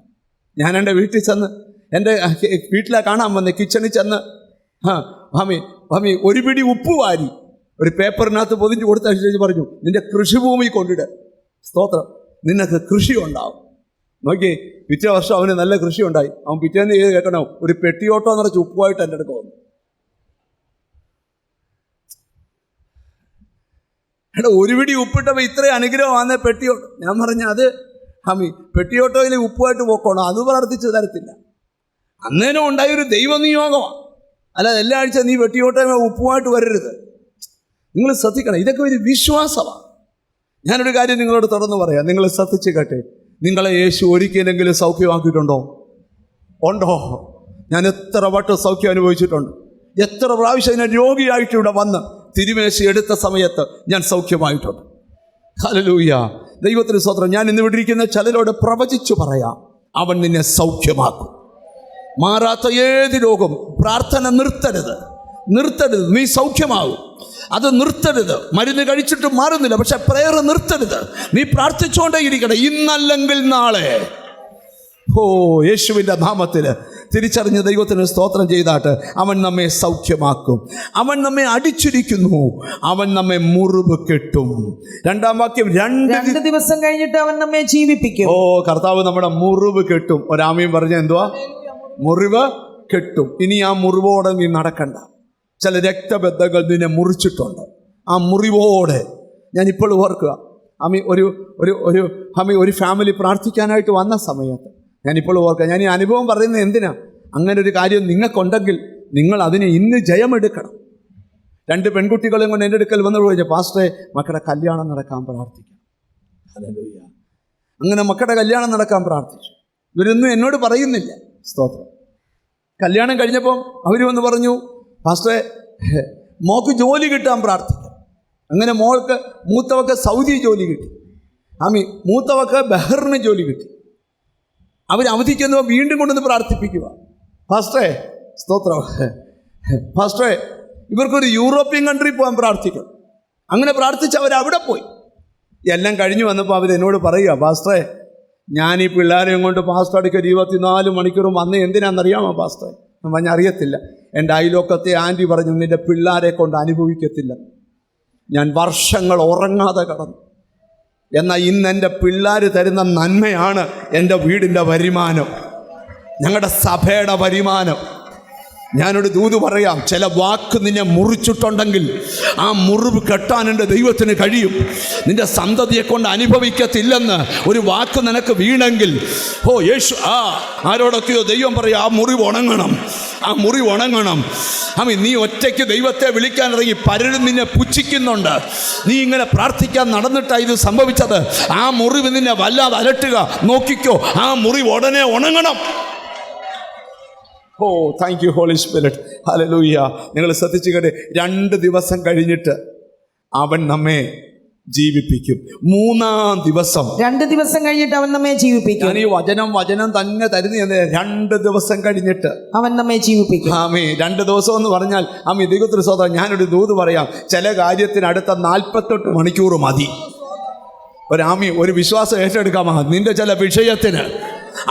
ഞാൻ എൻ്റെ വീട്ടിൽ ചെന്ന്, എൻ്റെ വീട്ടിലെ കാണാൻ വന്ന് കിച്ചണിൽ ചെന്ന് മാമി ഒരു പിടി ഉപ്പ് വാരി ഒരു പേപ്പറിനകത്ത് പൊതിഞ്ഞ് കൊടുത്തനുസരിച്ച് പറഞ്ഞു, നിന്റെ കൃഷിഭൂമി കൊണ്ടിട്ട് സ്തോത്രം, നിനക്ക് കൃഷി ഉണ്ടാവും. നോക്കി, പിറ്റേ വർഷം അവന് നല്ല കൃഷി ഉണ്ടായി. അവൻ പിറ്റേന്ന് ചെയ്ത് കേൾക്കണോ, ഒരു പെട്ടിയോട്ടോ നിറച്ച് ഉപ്പുമായിട്ട് എൻ്റെ അടുക്ക വന്നു. എടാ, ഒരു പിടി ഉപ്പിട്ടപ്പോൾ ഇത്രയും അനുഗ്രഹമാണ് പെട്ടിയോട്ടോ. ഞാൻ പറഞ്ഞ അത് പെട്ടിയോട്ടോയിൽ ഉപ്പുമായിട്ട് പോക്കോണം, അത് പ്രാർത്ഥിച്ച് തരത്തില്ല. അന്നേരം ഉണ്ടായൊരു ദൈവനിയോഗമാണ്. അല്ലാതെ എല്ലാ ആഴ്ച നീ പെട്ടിയോട്ടോ ഉപ്പുമായിട്ട് വരരുത്. നിങ്ങൾ ശ്രദ്ധിക്കണം, ഇതൊക്കെ ഒരു വിശ്വാസമാണ്. ഞാനൊരു കാര്യം നിങ്ങളോട് തുറന്ന് പറയാം, നിങ്ങൾ ശ്രദ്ധിച്ച് കേട്ടെ. നിങ്ങളെ യേശു ഒരിക്കലെങ്കിലും സൗഖ്യമാക്കിയിട്ടുണ്ടോ? ഉണ്ടോ? ഞാൻ എത്ര വട്ടം സൗഖ്യം അനുഭവിച്ചിട്ടുണ്ട്. എത്ര പ്രാവശ്യം ഞാൻ രോഗിയായിട്ട് ഇവിടെ വന്ന് തിരുമേശ എടുത്ത സമയത്ത് ഞാൻ സൗഖ്യമായിട്ടുണ്ട്. ഹല്ലേലൂയ, ദൈവത്തിന് സ്തോത്രം. ഞാൻ ഇന്ന് വിട്ടിരിക്കുന്ന ചിലരോട് പ്രവചിച്ചു പറയാം, അവൻ നിന്നെ സൗഖ്യമാക്കും. മാറാത്ത ഏത് രോഗം, പ്രാർത്ഥന നിർത്തരുത്. നീ സൗഖ്യമാകും. അത് നിർത്തരുത്. മരുന്ന് കഴിച്ചിട്ട് മാറുന്നില്ല, പക്ഷെ പ്രയർ നിർത്തരുത്. നീ പ്രാർത്ഥിച്ചുകൊണ്ടേ ഇരിക്കണം. ഇന്നല്ലെങ്കിൽ നാളെ. യേശുവിൻ്റെ നാമത്തിൽ തിരിച്ചറിഞ്ഞ് ദൈവത്തിന് സ്തോത്രം ചെയ്താട്ട് അവൻ നമ്മെ സൗഖ്യമാക്കും. അവൻ നമ്മെ അടിച്ചിരിക്കുന്നു, അവൻ നമ്മെ മുറിവ് കെട്ടും. രണ്ടാം വാക്യം, രണ്ട് ദിവസം കഴിഞ്ഞിട്ട് അവൻ നമ്മെ ജീവിപ്പിക്കും. കർത്താവ് നമ്മുടെ മുറിവ് കെട്ടും. ഒരാമയും പറഞ്ഞ എന്തുവാ? മുറിവ് കെട്ടും. ഇനി ആ മുറിവോടെ നീ നടക്കണ്ട. ചില രക്തബന്ധങ്ങൾ നിന്നെ മുറിച്ചിട്ടുണ്ട്. ആ മുറിവോടെ ഞാനിപ്പോൾ ഓർക്കുക, ഒരു ഫാമിലി പ്രാർത്ഥിക്കാനായിട്ട് വന്ന സമയത്ത് ഞാനിപ്പോൾ ഓർക്കുക. ഞാൻ ഈ അനുഭവം പറയുന്നത് എന്തിനാ? അങ്ങനെ ഒരു കാര്യം നിങ്ങൾക്കുണ്ടെങ്കിൽ നിങ്ങൾ അതിനെ ഇന്ന് ജയമെടുക്കണം. 2 പെൺകുട്ടികളെയും കൊണ്ട് എൻ്റെ അടുക്കൽ വന്നു ചോദിച്ചു, പാസ്റ്ററെ മക്കളുടെ കല്യാണം നടക്കാൻ പ്രാർത്ഥിക്കണം. ഹല്ലേലൂയ. അങ്ങനെ മക്കളുടെ കല്യാണം നടക്കാൻ പ്രാർത്ഥിച്ചു. ഇവരൊന്നും എന്നോട് പറയുന്നില്ല. സ്തോത്രം. കല്യാണം കഴിഞ്ഞപ്പം അവർ വന്ന് പറഞ്ഞു, പാസ്റ്ററെ മോക്ക് ജോലി കിട്ടാൻ പ്രാർത്ഥിക്കാം. അങ്ങനെ മൂത്തവക്ക് സൗദി ജോലി കിട്ടി. മൂത്തവക്ക് ബഹറിന് ജോലി കിട്ടി. അവർ അവധിക്കുന്നവ വീണ്ടും കൊണ്ടുവന്ന് പ്രാർത്ഥിപ്പിക്കുക. പാസ്റ്ററെ സ്തോത്രം, പാസ്റ്ററെ ഇവർക്കൊരു യൂറോപ്യൻ കൺട്രി പോകാൻ പ്രാർത്ഥിക്കണം. അങ്ങനെ പ്രാർത്ഥിച്ച് അവരവിടെ പോയി. എല്ലാം കഴിഞ്ഞ് വന്നപ്പോൾ അവരെന്നോട് പറയുക, പാസ്റ്ററെ ഞാൻ ഈ പിള്ളേരെയും കൊണ്ട് പാസ്റ്റർ അടുക്കൽ 24 മണിക്കൂറും വന്ന് എന്തിനാണെന്നറിയാമോ പാസ്റ്ററെ? ഞാൻ അറിയത്തില്ല. എൻ്റെ അയലോക്കത്തെ ആൻറ്റി പറഞ്ഞു, നിൻ്റെ പിള്ളേരെ കൊണ്ട് അനുഭവിക്കത്തില്ല. ഞാൻ വർഷങ്ങൾ ഉറങ്ങാതെ കടന്നു. എന്നാൽ ഇന്ന് എൻ്റെ പിള്ളേർ തരുന്ന നന്മയാണ് എൻ്റെ വീടിൻ്റെ വരുമാനം, ഞങ്ങളുടെ സഭയുടെ വരുമാനം. ഞാനൊരു ദൂത് പറയാം, ചില വാക്ക് നിന്നെ മുറിച്ചിട്ടുണ്ടെങ്കിൽ ആ മുറിവ് കെട്ടാൻ എൻ്റെ ദൈവത്തിന് കഴിയും. നിന്റെ സന്തതിയെ കൊണ്ട് അനുഭവിക്കത്തില്ലെന്ന് ഒരു വാക്ക് നിനക്ക് വീണെങ്കിൽ, യേശു ആരോടൊക്കെയോ ദൈവം പറയാം, ആ മുറിവ് ഉണങ്ങണം, ആ മുറിവ് ഉണങ്ങണം. നീ ഒറ്റയ്ക്ക് ദൈവത്തെ വിളിക്കാനിറങ്ങി പലരും നിന്നെ പുച്ഛിക്കുന്നുണ്ട്. നീ ഇങ്ങനെ പ്രാർത്ഥിക്കാൻ നടന്നിട്ടാണ് ഇത് സംഭവിച്ചത്. ആ മുറിവ് നിന്നെ വല്ലാതെ അലട്ടുക. നോക്കിക്കോ, ആ മുറിവ് ഉടനെ ഉണങ്ങണം. Thank you holy spirit. Hallelujah. നിങ്ങൾ ശ്രദ്ധിച്ചു കേട്ടെ, 2 ദിവസം കഴിഞ്ഞിട്ട് അവൻ നമ്മെ ജീവിപ്പിക്കും. 3-ാം ദിവസം 2 ദിവസം കഴിഞ്ഞിട്ട് അവൻ നമ്മെ ജീവിപ്പിക്കും. ഞാൻ ഈ വചനം തന്നെ തരുന്ന 2 ദിവസം കഴിഞ്ഞിട്ട് അവൻ നമ്മെ ജീവിപ്പിക്കും. 2 ദിവസം എന്ന് പറഞ്ഞാൽ ദൈവത്തിന് സ്വതന്ത്രം. ഞാനൊരു ദൂത് പറയാം, ചില കാര്യത്തിന് അടുത്ത 48 മണിക്കൂർ മതി. ഒരു വിശ്വാസം ഏറ്റെടുക്കാമോ? നിന്റെ ചില വിഷയത്തിന്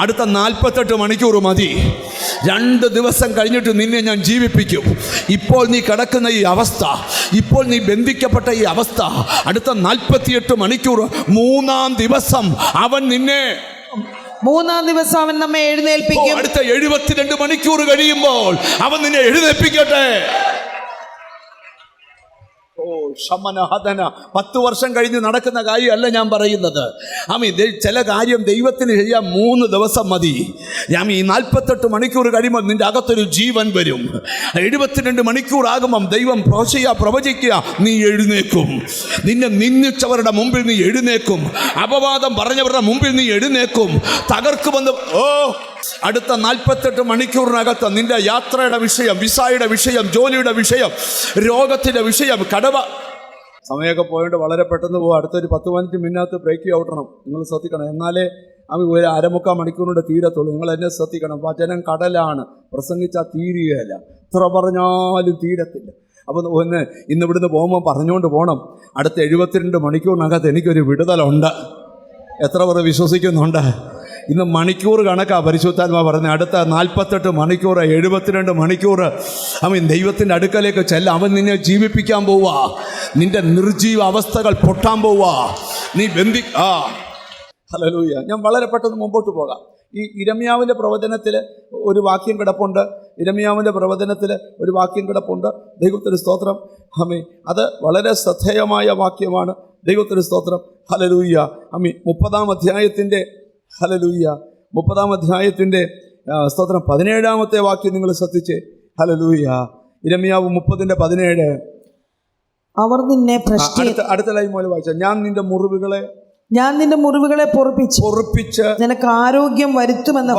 അടുത്ത 48 മണിക്കൂർ മതി. 2 ദിവസം കഴിഞ്ഞിട്ട് നിന്നെ ഞാൻ ജീവിപ്പിക്കും. ഇപ്പോൾ നീ കിടക്കുന്ന ഈ അവസ്ഥ, ഇപ്പോൾ നീ ബന്ധിക്കപ്പെട്ട ഈ അവസ്ഥ, അടുത്ത 48 മണിക്കൂർ, 3-ാം ദിവസം അവൻ നിന്നെ 3-ാം ദിവസം അവൻ നമ്മെ എഴുന്നേൽപ്പിക്കും. അടുത്ത 72 മണിക്കൂർ കഴിയുമ്പോൾ അവൻ നിന്നെ എഴുന്നേൽപ്പിക്കട്ടെ. 10 വർഷം കഴിഞ്ഞ് നടക്കുന്ന കാര്യമല്ല ഞാൻ പറയുന്നത്. ചില കാര്യം ദൈവത്തിന് ചെയ്യാൻ 3 ദിവസം മതി. ഈ 48 മണിക്കൂർ കഴിയുമ്പോൾ നിന്റെ അകത്തൊരു ജീവൻ വരും. 72 മണിക്കൂർ ആകുമ്പം ദൈവം പ്രവചിക്കുക, നീ എഴുന്നേക്കും. നിന്നെ നിന്ദിച്ചവരുടെ മുമ്പിൽ നീ എഴുന്നേക്കും. അപവാദം പറഞ്ഞവരുടെ മുമ്പിൽ നീ എഴുന്നേക്കും. തകർക്കുമെന്ന് അടുത്ത 48 മണിക്കൂറിനകത്ത് നിന്റെ യാത്രയുടെ വിഷയം, വിസയുടെ വിഷയം, ജോലിയുടെ വിഷയം, രോഗത്തിൻ്റെ വിഷയം, സമയമൊക്കെ പോയിട്ട് വളരെ പെട്ടെന്ന് പോകും. അടുത്തൊരു 10-15 മിനിറ്റ് ബ്രേക്ക് ഔട്ടണം. നിങ്ങൾ ശ്രദ്ധിക്കണം. എന്നാലേ ഒരു 1/4 മണിക്കൂറിൻ്റെ തീരത്തുള്ളൂ. നിങ്ങൾ എന്നെ ശ്രദ്ധിക്കണം. വചനം കടലാണ്, പ്രസംഗിച്ചാൽ തീരുകയല്ല. എത്ര പറഞ്ഞാലും തീരത്തില്ല. അപ്പോൾ ഇന്ന് ഇവിടുന്ന് പോകുമ്പോൾ പറഞ്ഞുകൊണ്ട് പോകണം, അടുത്ത 72 മണിക്കൂറിനകത്ത് എനിക്കൊരു വിടുതലുണ്ട്. എത്ര പേർ വിശ്വസിക്കുന്നുണ്ട്? ഇന്ന് മണിക്കൂർ കണക്കാണ് പരിശുദ്ധാത്മാ പറഞ്ഞത്. അടുത്ത 48 മണിക്കൂർ 72 മണിക്കൂർ അവൻ ദൈവത്തിൻ്റെ അടുക്കലേക്ക് ചെല്ലാം. അവൻ നിന്നെ ജീവിപ്പിക്കാൻ പോവുക. നിന്റെ നിർജീവ അവസ്ഥകൾ പൊട്ടാൻ പോവുക. നീ ഹല്ലേലൂയ. ഞാൻ വളരെ പെട്ടെന്ന് മുമ്പോട്ട് പോകാം. ഈ ഇരമ്യാവിൻ്റെ പ്രവചനത്തിൽ ഒരു വാക്യം കിടപ്പുണ്ട്. ദൈവത്തിന് സ്തോത്രം. ആമേൻ. അത് വളരെ ശ്രദ്ധേയമായ വാക്യമാണ്. ദൈവത്തിന് സ്തോത്രം. ഹല്ലേലൂയ. ആമേൻ. 30-ാം അധ്യായത്തിൻ്റെ സ്തോത്രം 17-ാമത്തെ വാക്യം നിങ്ങൾ ശ്രദ്ധിച്ചേ. ഹല്ലേലൂയ. ഇരമ്യാവ് 30:17. അവർ നിന്നെ അടുത്ത ലൈൻ പോലെ വായിച്ച, ഞാൻ നിന്റെ മുറിവുകളെ പൊറുപ്പിച്ച് നിനക്ക് ആരോഗ്യം വരുത്തുമെന്ന്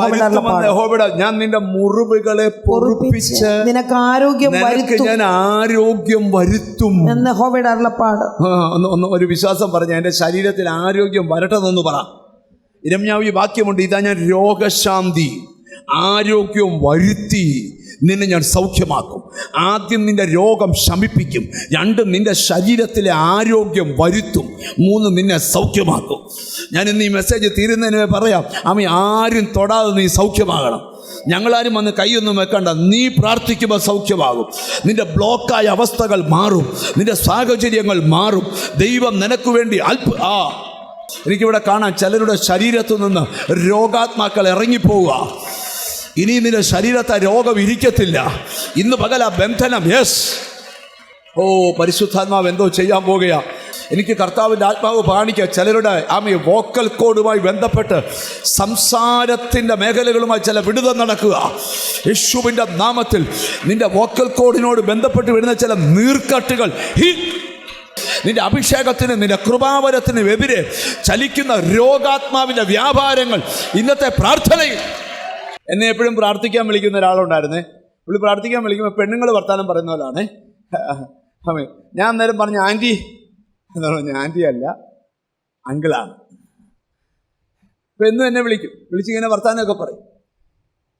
ഞാൻ നിന്റെ മുറിവുകളെ പൊറുപ്പിച്ച് നിനക്ക് ആരോഗ്യം വരുത്തും എന്ന് യഹോവയുടെ അരുളപ്പാട്. ഒരു വിശ്വാസം പറഞ്ഞ എൻ്റെ ശരീരത്തിൽ ആരോഗ്യം വരട്ടെന്നൊന്ന് പറ. ഇരമ്യാവ് ഈ വാക്യമുണ്ട്, ഇതാ ഞാൻ രോഗശാന്തി ആരോഗ്യവും വരുത്തി നിന്നെ ഞാൻ സൗഖ്യമാക്കും. ആദ്യം നിന്റെ രോഗം ശമിപ്പിക്കും. 2 നിന്റെ ശരീരത്തിലെ ആരോഗ്യം വരുത്തും. 3 നിന്നെ സൗഖ്യമാക്കും. ഞാൻ ഇന്ന് ഈ മെസ്സേജ് തീരുന്നതിന് പറയാം, ആമി ആരും തൊടാതെ നീ സൗഖ്യമാകണം. ഞങ്ങളാരും വന്ന് കൈയൊന്നും വെക്കണ്ട. നീ പ്രാർത്ഥിക്കുമ്പോൾ സൗഖ്യമാകും. നിന്റെ ബ്ലോക്കായ അവസ്ഥകൾ മാറും. നിന്റെ സാഹചര്യങ്ങൾ മാറും. ദൈവം നിനക്ക് വേണ്ടി എനിക്കിവിടെ കാണാം, ചിലരുടെ ശരീരത്തു നിന്ന് രോഗാത്മാക്കൾ ഇറങ്ങിപ്പോവുക. ഇനി നിന്റെ ശരീരത്തെ രോഗം ഇരിക്കത്തില്ല. ഇന്ന് പകൽ ആ ബന്ധനം. പരിശുദ്ധാത്മാവ് എന്തോ ചെയ്യാൻ പോകുക. എനിക്ക് കർത്താവിൻ്റെ ആത്മാവ് കാണിക്കുക. ചിലരുടെ വോക്കൽ കോഡുമായി ബന്ധപ്പെട്ട് സംസാരത്തിൻ്റെ മേഖലകളുമായി ചില വിടുതൽ നടക്കുക. യേശുവിൻ്റെ നാമത്തിൽ നിന്റെ വോക്കൽ കോഡിനോട് ബന്ധപ്പെട്ട് വരുന്ന ചില നീർക്കട്ടുകൾ, നിന്റെ അഭിഷേകത്തിന്, നിന്റെ കൃപാവരത്തിന് എതിരെ ചലിക്കുന്ന രോഗാത്മാവിൻ്റെ വ്യാപാരങ്ങൾ ഇന്നത്തെ പ്രാർത്ഥനയിൽ. എന്നെ എപ്പോഴും പ്രാർത്ഥിക്കാൻ വിളിക്കുന്ന ഒരാളുണ്ടായിരുന്നേ. പുള്ളി പ്രാർത്ഥിക്കാൻ വിളിക്കുമ്പോൾ പെണ്ണുങ്ങൾ വർത്താനം പറയുന്ന പോലാണ്. ഞാൻ അന്നേരം പറഞ്ഞു, ആൻറ്റി എന്ന് പറഞ്ഞു. ആൻറ്റി അല്ല, അങ്കിളാണ്. ഇപ്പം എന്നും എന്നെ വിളിച്ചിങ്ങനെ വർത്താനമൊക്കെ പറയും.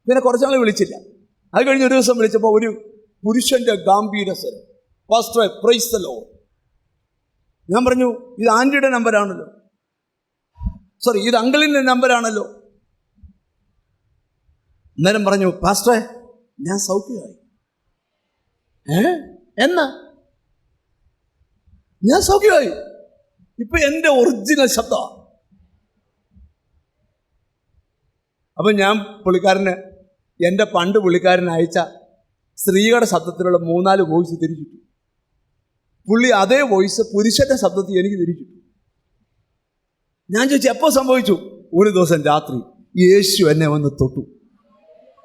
പിന്നെ കുറച്ചാൾ വിളിച്ചില്ല. അത് കഴിഞ്ഞ് ഒരു ദിവസം വിളിച്ചപ്പോൾ ഒരു പുരുഷൻ്റെ ഗാംഭീര്യസ്വരം, പാസ്റ്റർ പ്രൈസ് ദി ലോർഡ്. ഞാൻ പറഞ്ഞു, ഇത് ആൻറ്റിയുടെ നമ്പറാണല്ലോ, ഇത് അങ്കിളിൻ്റെ നമ്പറാണല്ലോ. അന്നേരം പറഞ്ഞു, പാസ്റ്ററെ ഞാൻ സൗഖ്യമായി. എന്നാ ഞാൻ സൗഖ്യമായി? ഇപ്പൊ എൻ്റെ ഒറിജിനൽ ശബ്ദമാണ്. അപ്പം ഞാൻ പുള്ളിക്കാരന് എൻ്റെ പണ്ട് പുള്ളിക്കാരൻ അയച്ച സ്ത്രീകളുടെ ശബ്ദത്തിലുള്ള 3-4 വോയിസ് തിരിച്ചിട്ടു. പുള്ളി അതേ വോയിസ് പുരുഷന്റെ ശബ്ദത്തിൽ എനിക്ക് തിരിച്ചിട്ടു. ഞാൻ ചോദിച്ചു, എപ്പോൾ സംഭവിച്ചു? ഒരു ദിവസം രാത്രി യേശു എന്നെ വന്ന് തൊട്ടു.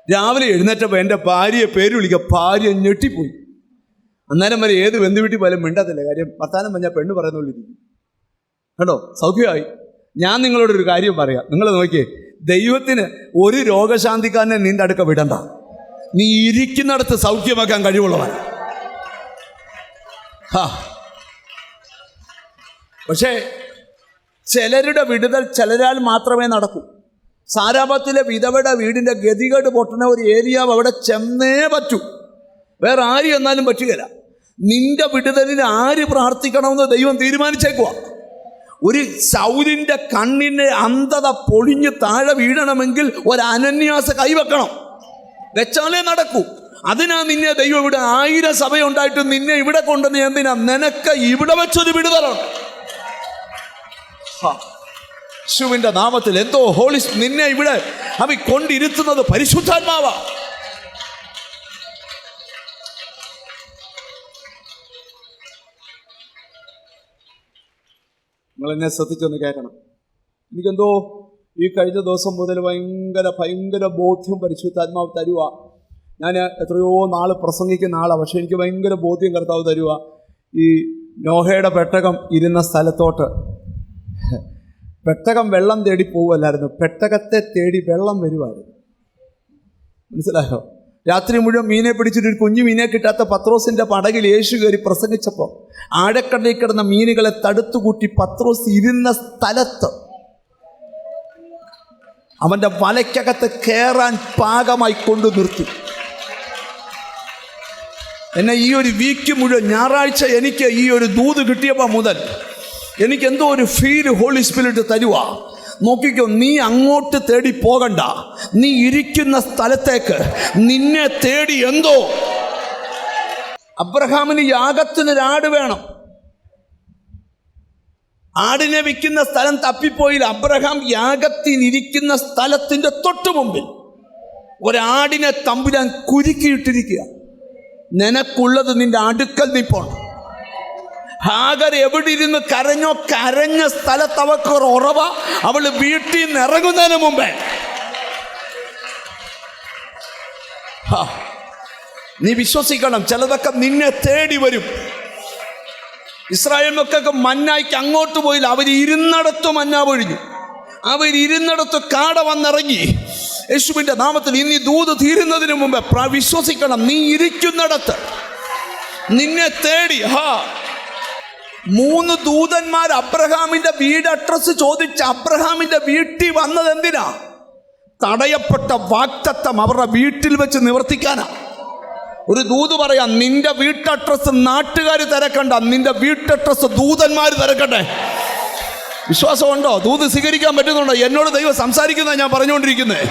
രാവിലെ എഴുന്നേറ്റപ്പോൾ എൻ്റെ ഭാര്യയെ പേര് വിളിക്കുക. ഭാര്യ ഞെട്ടിപ്പോയി. അന്നേരം വരെ ഏത് ബന്ധു വീട്ടിൽ പോലും മിണ്ടത്തില്ല. കാര്യം വർത്താനം പറഞ്ഞാൽ പെണ്ണ് പറയുന്നുള്ളിരിക്കും. കണ്ടോ, സൗഖ്യമായി. ഞാൻ നിങ്ങളോടൊരു കാര്യം പറയാം. നിങ്ങൾ നോക്കിയേ, ദൈവത്തിന് ഒരു രോഗശാന്തിക്കാരനെ നിന്റെ അടുക്ക വിടണ്ട. നീ ഇരിക്കുന്നിടത്ത് സൗഖ്യമാക്കാൻ കഴിവുള്ളവൻ. പക്ഷേ ചിലരുടെ വിടുതൽ ചിലരാൽ മാത്രമേ നടക്കൂ. സാരാപത്തിലെ വിധവയുടെ വീടിൻ്റെ ഗതികേട് പൊട്ടണ ഒരു ഏരിയാവ് അവിടെ ചെന്നേ പറ്റൂ. വേറെ ആര് എന്നാലും പറ്റുകയില്ല. നിന്റെ വിടുതലിന് ആര് പ്രാർത്ഥിക്കണമെന്ന് ദൈവം തീരുമാനിച്ചേക്കുക. ഒരു സൗലിൻ്റെ കണ്ണിൻ്റെ അന്ധത പൊളിഞ്ഞ് താഴെ വീഴണമെങ്കിൽ ഒരു അനന്യാസ കൈവെക്കണം, വെച്ചാലേ നടക്കൂ. അതിനാ നിന്നെ ദൈവം ഇവിടെ 1000 സഭയുണ്ടായിട്ട് നിന്നെ ഇവിടെ കൊണ്ടുവന്ന് എന്തിനാ? നിനക്ക് ഇവിടെ വെച്ചൊരു വിടുതലാണ്. യേശുവിൻ്റെ നാമത്തിൽ എന്തോ ഹോളി നിന്നെ ഇവിടെ കൊണ്ടിരുത്തുന്നത് പരിശുദ്ധാത്മാവാ. നിങ്ങളെന്നെ ശ്രദ്ധിച്ചൊന്ന് കേൾക്കണം. എനിക്കെന്തോ ഈ കഴിഞ്ഞ ദിവസം മുതൽ ഭയങ്കര ബോധ്യം പരിശുദ്ധാത്മാവ് തരുക. ഞാൻ എത്രയോ നാൾ പ്രസംഗിക്കുന്ന ആളാണ്, പക്ഷെ എനിക്ക് ഭയങ്കര ബോധ്യം കർത്താവ് തരുക. ഈ നോഹയുടെ പെട്ടകം ഇരുന്ന സ്ഥലത്തോട്ട് പെട്ടകം വെള്ളം തേടി പോവുമല്ലായിരുന്നു, പെട്ടകത്തെ തേടി വെള്ളം വരുമായിരുന്നു. മനസ്സിലായോ? രാത്രി മുഴുവൻ മീനെ പിടിച്ചിട്ട് ഒരു കുഞ്ഞു മീനെ കിട്ടാത്ത പത്രോസിൻ്റെ പടകിൽ യേശു കയറി പ്രസംഗിച്ചപ്പോൾ ആഴക്കടലിൽ കിടന്ന മീനുകളെ തടുത്തുകൂട്ടി പത്രോസ് ഇരുന്ന സ്ഥലത്ത് അവൻ്റെ വലയ്ക്കകത്ത് കയറാൻ പാകമായി കൊണ്ടു നിർത്തി. എന്നെ ഈ ഒരു വീക്ക് മുഴുവൻ ഞായറാഴ്ച എനിക്ക് ഈ ഒരു ദൂത് കിട്ടിയപ്പോൾ മുതൽ എനിക്ക് എന്തോ ഒരു ഫീൽ ഹോളി സ്പിരിറ്റ് തരുവാ. നോക്കിക്കോ, നീ അങ്ങോട്ട് തേടി പോകണ്ട, നീ ഇരിക്കുന്ന സ്ഥലത്തേക്ക് നിന്നെ തേടി എന്തോ. അബ്രഹാമിന് യാഗത്തിനൊരാട് വേണം. ആടിനെ വിൽക്കുന്ന സ്ഥലം തപ്പിപ്പോയില്ല. അബ്രഹാം യാഗത്തിനിരിക്കുന്ന സ്ഥലത്തിൻ്റെ തൊട്ടു മുമ്പിൽ ഒരാടിനെ തമ്പുരാൻ കുരുക്കിയിട്ടിരിക്കുക. നിനക്കുള്ളത് നിന്റെ അടുക്കൽ നിൽപ്പുണ്ട്. ഹാഗർ എവിടെ ഇരുന്ന് കരഞ്ഞോ, കരഞ്ഞ സ്ഥലത്ത് അവർക്ക് ഒരു ഉറവ. അവള് വീട്ടിൽ നിന്ന് ഇറങ്ങുന്നതിന് മുമ്പേ നീ വിശ്വസിക്കണം, ചിലതൊക്കെ നിന്നെ തേടി വരും. ഇസ്രായേൽ മക്കൾക്ക് മന്നായ്ക്ക് അങ്ങോട്ട് പോയില്ല. അവർ ഇരുന്നിടത്ത് മന്ന പൊഴിഞ്ഞു. അവർ ഇരുന്നിടത്ത് കാട വന്നിറങ്ങി. യേശുവിൻ്റെ നാമത്തിൽ ഇനി ദൂത് തീരുന്നതിന് മുമ്പ് വിശ്വസിക്കണം, നീ ഇരിക്കുന്നിടത്ത് നിന്നെ തേടി 3 ദൂതന്മാർ അബ്രഹാമിന്റെ വീട് അഡ്രസ് ചോദിച്ച് അബ്രഹാമിന്റെ വീട്ടിൽ വന്നത് എന്തിനാ? തടയപ്പെട്ട വാഗ്ദത്തം അവരുടെ വീട്ടിൽ വെച്ച് നിവർത്തിക്കാനാ. ഒരു ദൂത് പറയാം, നിന്റെ വീട്ടഡ്രസ് നാട്ടുകാർ തിരക്കണ്ട, നിന്റെ വീട്ടഡ്രസ് ദൂതന്മാർ തിരക്കട്ടെ. വിശ്വാസമുണ്ടോ? ദൂത് സ്വീകരിക്കാൻ പറ്റുന്നുണ്ടോ? എന്നോട് ദൈവം സംസാരിക്കുന്ന ഞാൻ പറഞ്ഞുകൊണ്ടിരിക്കുന്നത്.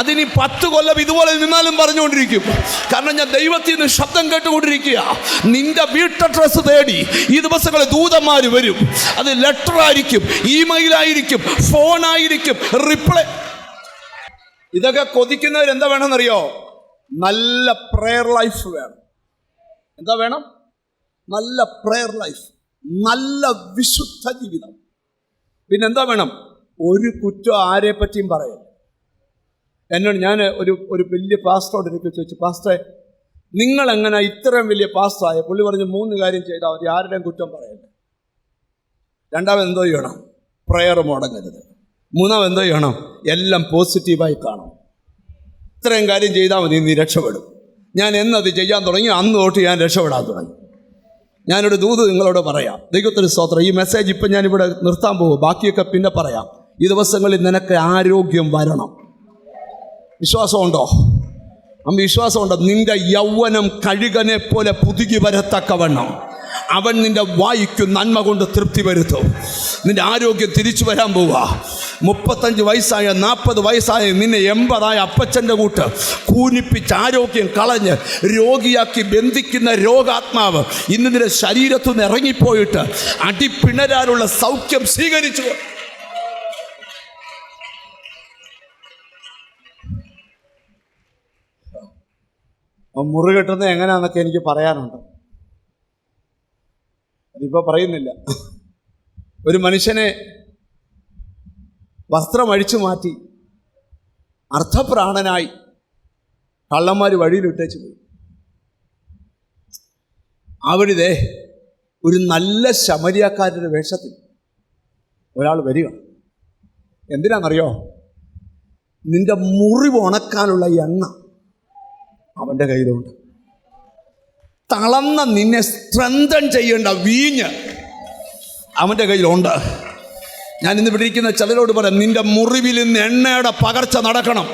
അതിനി 10 കൊല്ലം ഇതുപോലെ നിന്നാലും പറഞ്ഞുകൊണ്ടിരിക്കും. കാരണം ഞാൻ ദൈവത്തിൽ നിന്ന് ശബ്ദം കേട്ടുകൊണ്ടിരിക്കുക. നിന്റെ വീട്ടഡ്രസ് തേടി ഈ ദിവസങ്ങളിൽ ദൂതന്മാർ വരും. അത് ലെറ്റർ ആയിരിക്കും, ഇമെയിലായിരിക്കും, ഫോണായിരിക്കും, റിപ്ലൈ. ഇതൊക്കെ കൊതിക്കുന്നവർ എന്താ വേണമെന്നറിയോ? നല്ല പ്രെയർ ലൈഫ് വേണം. എന്താ വേണം? നല്ല പ്രെയർ ലൈഫ്, നല്ല വിശുദ്ധ ജീവിതം. പിന്നെന്താ വേണം? ഒരു കുറ്റം ആരെ പറ്റിയും പറയും. എന്നോട് ഞാൻ ഒരു വലിയ പാസ്റ്ററോട് എനിക്ക് ചോദിച്ചു, പാസ്റ്ററെ നിങ്ങളെങ്ങനെ ഇത്രയും വലിയ പാസ്റ്ററായ? പുള്ളി പറഞ്ഞു 3 കാര്യം ചെയ്താൽ മതി, ആരുടെയും കുറ്റം പറയരുത്. രണ്ടാമത് എന്തോ ചെയ്യണം? പ്രെയർ മുടങ്ങരുത്. മൂന്നാമത് എന്തോ ചെയ്യണം? എല്ലാം പോസിറ്റീവായി കാണും. ഇത്രയും കാര്യം ചെയ്താൽ മതി, നീ രക്ഷപ്പെടും. ഞാൻ എന്നത് ചെയ്യാൻ തുടങ്ങി അന്ന് തൊട്ട് ഞാൻ രക്ഷപ്പെടാൻ തുടങ്ങി. ഞാനൊരു ദൂത് നിങ്ങളോട് പറയാം. ദൈവത്തിന് സ്തോത്രം. ഈ മെസ്സേജ് ഇപ്പം ഞാനിവിടെ നിർത്താൻ പോകും, ബാക്കിയൊക്കെ പിന്നെ പറയാം. ഈ ദിവസങ്ങളിൽ നിനക്ക് ആരോഗ്യം വരണം. വിശ്വാസമുണ്ടോ? വിശ്വാസമുണ്ടോ? നിന്റെ യൗവനം കഴുകനെ പോലെ പുതുകി വരത്തക്കവണ്ണം അവൻ നിന്റെ വായിക്ക് നന്മ കൊണ്ട് തൃപ്തി വരുത്തും. നിന്റെ ആരോഗ്യം തിരിച്ചു വരാൻ പോവുക. 35 വയസ്സായ 40 വയസ്സായ നിന്നെ 80 അപ്പച്ചൻ്റെ കൂട്ട് കൂനിപ്പിച്ച് ആരോഗ്യം കളഞ്ഞ് രോഗിയാക്കി ബന്ധിക്കുന്ന രോഗാത്മാവ് ഇന്ന് നിന്റെ ശരീരത്തു നിന്ന് ഇറങ്ങിപ്പോയിട്ട് അടിപ്പിണരാനുള്ള സൗഖ്യം സ്വീകരിച്ചു. മുറി കെട്ടുന്നത് എങ്ങനെയാണെന്നൊക്കെ എനിക്ക് പറയാനുണ്ട്, അതിപ്പോൾ പറയുന്നില്ല. ഒരു മനുഷ്യനെ വസ്ത്രം അഴിച്ചു മാറ്റി അർത്ഥപ്രാണനായി കള്ളന്മാർ വഴിയിലിട്ടേച്ചു പോയി. അവിടുത്തെ ഒരു നല്ല ശമരിയാക്കാരുടെ വേഷത്തിൽ ഒരാൾ വരിക. എന്തിനാണെന്നറിയോ? നിന്റെ മുറിവ് ഉണക്കാനുള്ള എണ്ണ അവൻ്റെ കയ്യിലുണ്ട്. തളർന്ന നിന്നെ സ്ട്രെങ്തൻ ചെയ്യേണ്ട വീഞ്ഞ് അവൻ്റെ കയ്യിലുണ്ട്. ഞാൻ ഇന്ന് ഇവിടെ ഇരിക്കുന്ന ചിലരോട് പറയാം, നിന്റെ മുറിവിൽ നിന്ന് എണ്ണയുടെ പകർച്ച നടക്കണം.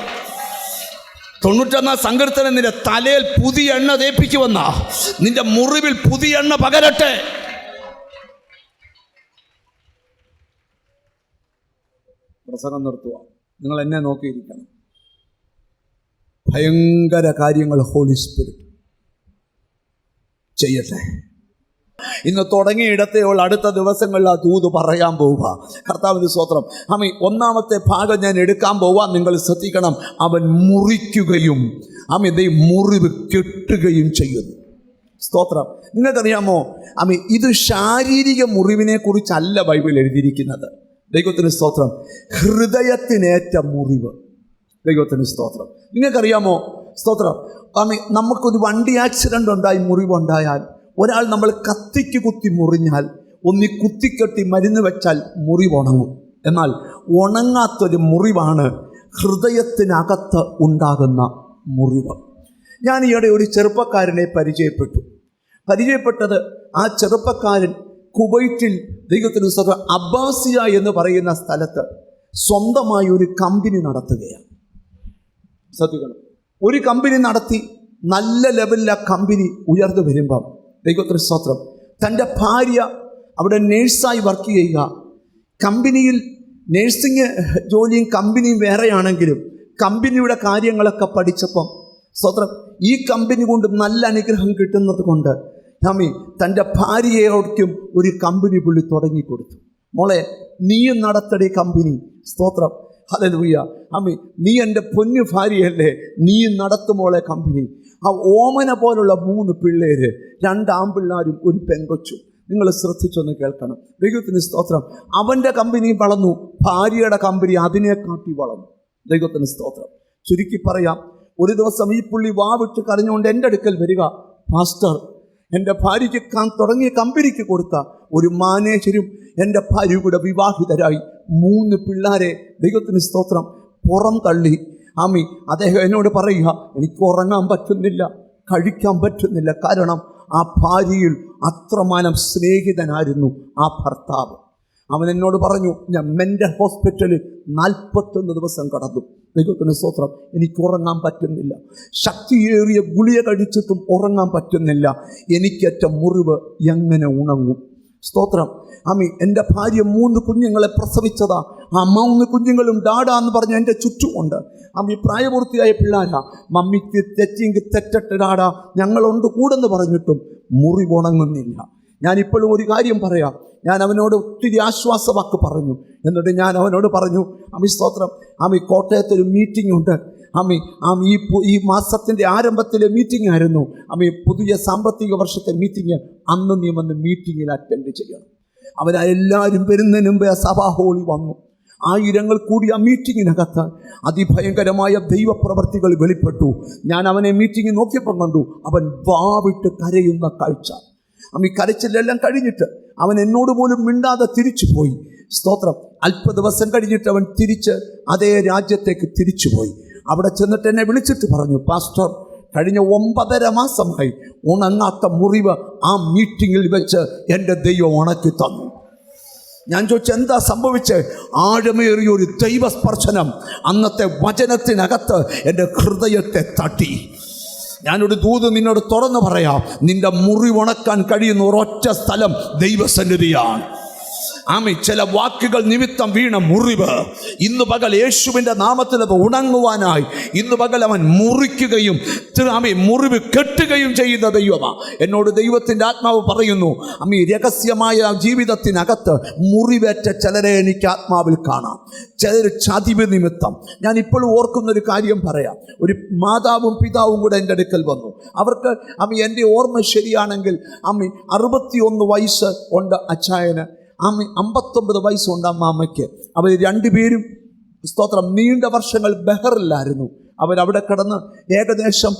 91 സങ്കീർത്തനം നിന്റെ തലയിൽ പുതിയ എണ്ണ തേപ്പിക്കുമെന്ന, നിന്റെ മുറിവിൽ പുതിയ എണ്ണ പകരട്ടെ. പ്രസംഗം നിർത്തുക. നിങ്ങൾ എന്നെ നോക്കിയിരിക്കണം. ഭയങ്കര കാര്യങ്ങൾ ഹോളി സ്പിരിറ്റ് ചെയ്യട്ടെ. ഇന്ന് തുടങ്ങിയിടത്തെയുള്ള അടുത്ത ദിവസങ്ങളിൽ ആ ദൂത് പറയാൻ പോവുക. കർത്താവിന് സ്തോത്രം. ഒന്നാമത്തെ ഭാഗം ഞാൻ എടുക്കാൻ പോവാ. നിങ്ങൾ ശ്രദ്ധിക്കണം. അവൻ മുറിക്കുകയും മുറിവ് കെട്ടുകയും ചെയ്യുന്നു. സ്തോത്രം. നിങ്ങൾക്കറിയാമോ, ഇത് ശാരീരിക മുറിവിനെ കുറിച്ചല്ല ബൈബിൾ എഴുതിയിരിക്കുന്നത്. ദൈവത്തിന് സ്തോത്രം. ഹൃദയത്തിനേറ്റ മുറിവ്. ദൈവത്തിന് സ്തോത്രം. നിങ്ങൾക്കറിയാമോ, സ്തോത്രം, നമുക്കൊരു വണ്ടി ആക്സിഡൻ്റ് ഉണ്ടായി മുറിവുണ്ടായാൽ, ഒരാൾ നമ്മൾ കത്തിക്ക് കുത്തി മുറിഞ്ഞാൽ, ഒന്നി കുത്തിക്കെട്ടി മരുന്ന് വെച്ചാൽ മുറിവുണങ്ങും. എന്നാൽ ഉണങ്ങാത്തൊരു മുറിവാണ് ഹൃദയത്തിനകത്ത് ഉണ്ടാകുന്ന മുറിവ്. ഞാൻ ഈയിടെ ഒരു ചെറുപ്പക്കാരനെ പരിചയപ്പെട്ടത് ആ ചെറുപ്പക്കാരൻ കുവൈറ്റിൽ ദൈവത്തിന് സ്തോത്രം അബ്ബാസിയ എന്ന് പറയുന്ന സ്ഥലത്ത് സ്വന്തമായി ഒരു കമ്പനി നടത്തുകയാണ്. ശ്രദ്ധിക്കണം. ഒരു കമ്പനി നടത്തി നല്ല ലെവലിൽ ആ കമ്പനി ഉയർന്നു വരുമ്പം ദൈവത്തിന് സ്തോത്രം, തൻ്റെ ഭാര്യ അവിടെ നേഴ്സായി വർക്ക് ചെയ്യുക. കമ്പനിയിൽ നേഴ്സിംഗ് ജോലിയും കമ്പനിയും വേറെയാണെങ്കിലും കമ്പനിയുടെ കാര്യങ്ങളൊക്കെ പഠിച്ചപ്പം സ്തോത്രം, ഈ കമ്പനി കൊണ്ട് നല്ല അനുഗ്രഹം കിട്ടുന്നത് കൊണ്ട് തൻ്റെ ഭാര്യയോടൊപ്പം ഒരു കമ്പനി പുള്ളി തുടങ്ങിക്കൊടുത്തു. മോളെ, നീയും നടത്തടി കമ്പനി. സ്തോത്രം, ഹല്ലേലൂയ. നീ എൻ്റെ പൊന്നു ഭാര്യയല്ലേ, നീയും നടത്തുമോളെ കമ്പനി. ആ ഓമന പോലുള്ള 3 പിള്ളേര്, 2 ആൺപിള്ളാരും ഒരു പെങ്കൊച്ചും. നിങ്ങൾ ശ്രദ്ധിച്ചൊന്ന് കേൾക്കണം. ദൈവത്തിന് സ്തോത്രം. അവൻ്റെ കമ്പനി വളർന്നു, ഭാര്യയുടെ കമ്പനി അതിനെക്കാട്ടി വളർന്നു. ദൈവത്തിന് സ്തോത്രം. ചുരുക്കി പറയാം, ഒരു ദിവസം ഈ പുള്ളി വാവിട്ട് കരഞ്ഞുകൊണ്ട് എൻ്റെ അടുക്കൽ വരിക, പാസ്റ്റർ, എൻ്റെ ഭാര്യയ്ക്ക് തുടങ്ങിയ കമ്പനിക്ക് കൊടുത്ത ഒരു മാനേജരും എൻ്റെ ഭാര്യ കൂടെ വിവാഹിതരായി 3 പിള്ളേരെ ദൈവത്തിന് സ്തോത്രം പുറം തള്ളി. അദ്ദേഹം എന്നോട് പറയുക, എനിക്ക് ഉറങ്ങാൻ പറ്റുന്നില്ല, കഴിക്കാൻ പറ്റുന്നില്ല. കാരണം ആ ഭാര്യയിൽ അത്രമാനം സ്നേഹിതനായിരുന്നു ആ ഭർത്താവ്. അവൻ എന്നോട് പറഞ്ഞു, ഞാൻ മെൻ്റൽ ഹോസ്പിറ്റലിൽ 41 ദിവസം കടന്നു. ദൈവത്തിന് സ്തോത്രം, എനിക്ക് ഉറങ്ങാൻ പറ്റുന്നില്ല, ശക്തിയേറിയ ഗുളിക കഴിച്ചിട്ടും ഉറങ്ങാൻ പറ്റുന്നില്ല, എനിക്കേറ്റ മുറിവ് എങ്ങനെ ഉണങ്ങും? സ്തോത്രം. എൻ്റെ ഭാര്യ 3 കുഞ്ഞുങ്ങളെ പ്രസവിച്ചതാ. ആ 3 കുഞ്ഞുങ്ങളും ഡാഡാ എന്ന് പറഞ്ഞ് എൻ്റെ ചുറ്റുമുണ്ട്. പ്രായപൂർത്തിയായ പിള്ളേരാ. മമ്മിക്ക് തെറ്റിയെങ്കിൽ തെറ്റട്ടെ ഡാഡാ, ഞങ്ങളുണ്ട് കൂടെന്ന് പറഞ്ഞിട്ടും മുറിവുണങ്ങുന്നില്ല. ഞാനിപ്പോഴും ഒരു കാര്യം പറയാം, ഞാൻ അവനോട് ഒത്തിരി ആശ്വാസവാക്ക് പറഞ്ഞു. എന്നിട്ട് ഞാൻ അവനോട് പറഞ്ഞു, സ്തോത്രം, കോട്ടയത്തൊരു മീറ്റിംഗ് ഉണ്ട്. ഈ മാസത്തിൻ്റെ ആരംഭത്തിലെ മീറ്റിംഗ് ആയിരുന്നു. പുതിയ സാമ്പത്തിക വർഷത്തെ മീറ്റിംഗ്. അന്ന് നീ വന്ന് മീറ്റിങ്ങിൽ അറ്റൻഡ് ചെയ്യണം. അവരെല്ലാവരും വരുന്നതിന് മുമ്പേ സഭാ ഹോളി വന്നു. 1000 കൂടി ആ മീറ്റിങ്ങിനകത്ത് അതിഭയങ്കരമായ ദൈവപ്രവർത്തികൾ വെളിപ്പെട്ടു. ഞാൻ അവനെ മീറ്റിംഗ് നോക്കിയപ്പോൾ കണ്ടു, അവൻ വാവിട്ട് കരയുന്ന കാഴ്ച. കരച്ചിലെല്ലാം കഴിഞ്ഞിട്ട് അവൻ എന്നോട് പോലും മിണ്ടാതെ തിരിച്ചു പോയി. സ്തോത്രം. അല്പ ദിവസം കഴിഞ്ഞിട്ട് അവൻ തിരിച്ച് അതേ രാജ്യത്തേക്ക് തിരിച്ചുപോയി. അവിടെ ചെന്നിട്ട് എന്നെ വിളിച്ചിട്ട് പറഞ്ഞു, പാസ്റ്റർ, കഴിഞ്ഞ 9.5 മാസമായി ഉണങ്ങാത്ത മുറിവ് ആ മീറ്റിങ്ങിൽ വെച്ച് എൻ്റെ ദൈവം ഉണക്കി തന്നു. ഞാൻ ചോദിച്ചു, എന്താ സംഭവിച്ച്? ആഴമേറിയ ഒരു ദൈവസ്പർശനം അന്നത്തെ വചനത്തിനകത്ത് എൻ്റെ ഹൃദയത്തെ തട്ടി. ഞാനൊരു ദൂത് നിന്നോട് തുറന്നു പറയാം, നിന്റെ മുറിവുണക്കാൻ കഴിയുന്ന ഒരൊറ്റ സ്ഥലം ദൈവസന്നിധിയാണ്. ചില വാക്കുകൾ നിമിത്തം വീണ മുറിവ് ഇന്ന് പകൽ യേശുവിൻ്റെ നാമത്തിൽ അത് ഉണങ്ങുവാനായി ഇന്ന് പകൽ അവൻ മുറിക്കുകയും മുറിവ് കെട്ടുകയും ചെയ്യുന്ന ദൈവമാണ്. എന്നോട് ദൈവത്തിൻ്റെ ആത്മാവ് പറയുന്നു, രഹസ്യമായ ജീവിതത്തിനകത്ത് മുറിവേറ്റ ചിലരെ എനിക്ക് ആത്മാവിൽ കാണാം. ചിലർ ചതിവ് നിമിത്തം. ഞാൻ ഇപ്പോഴും ഓർക്കുന്നൊരു കാര്യം പറയാം. ഒരു മാതാവും പിതാവും കൂടെ എൻ്റെ അടുക്കൽ വന്നു. അവർക്ക് എൻ്റെ ഓർമ്മ ശരിയാണെങ്കിൽ 61 വയസ്സ് ഉണ്ട് അച്ചായന്, 59 വയസ്സുണ്ട് അമ്മാമ്മയ്ക്ക്. അവർ 2 പേരും സ്തോത്രം നീണ്ട വർഷങ്ങൾ ബഹറിലായിരുന്നു. അവരവിടെ കിടന്ന് ഏകദേശം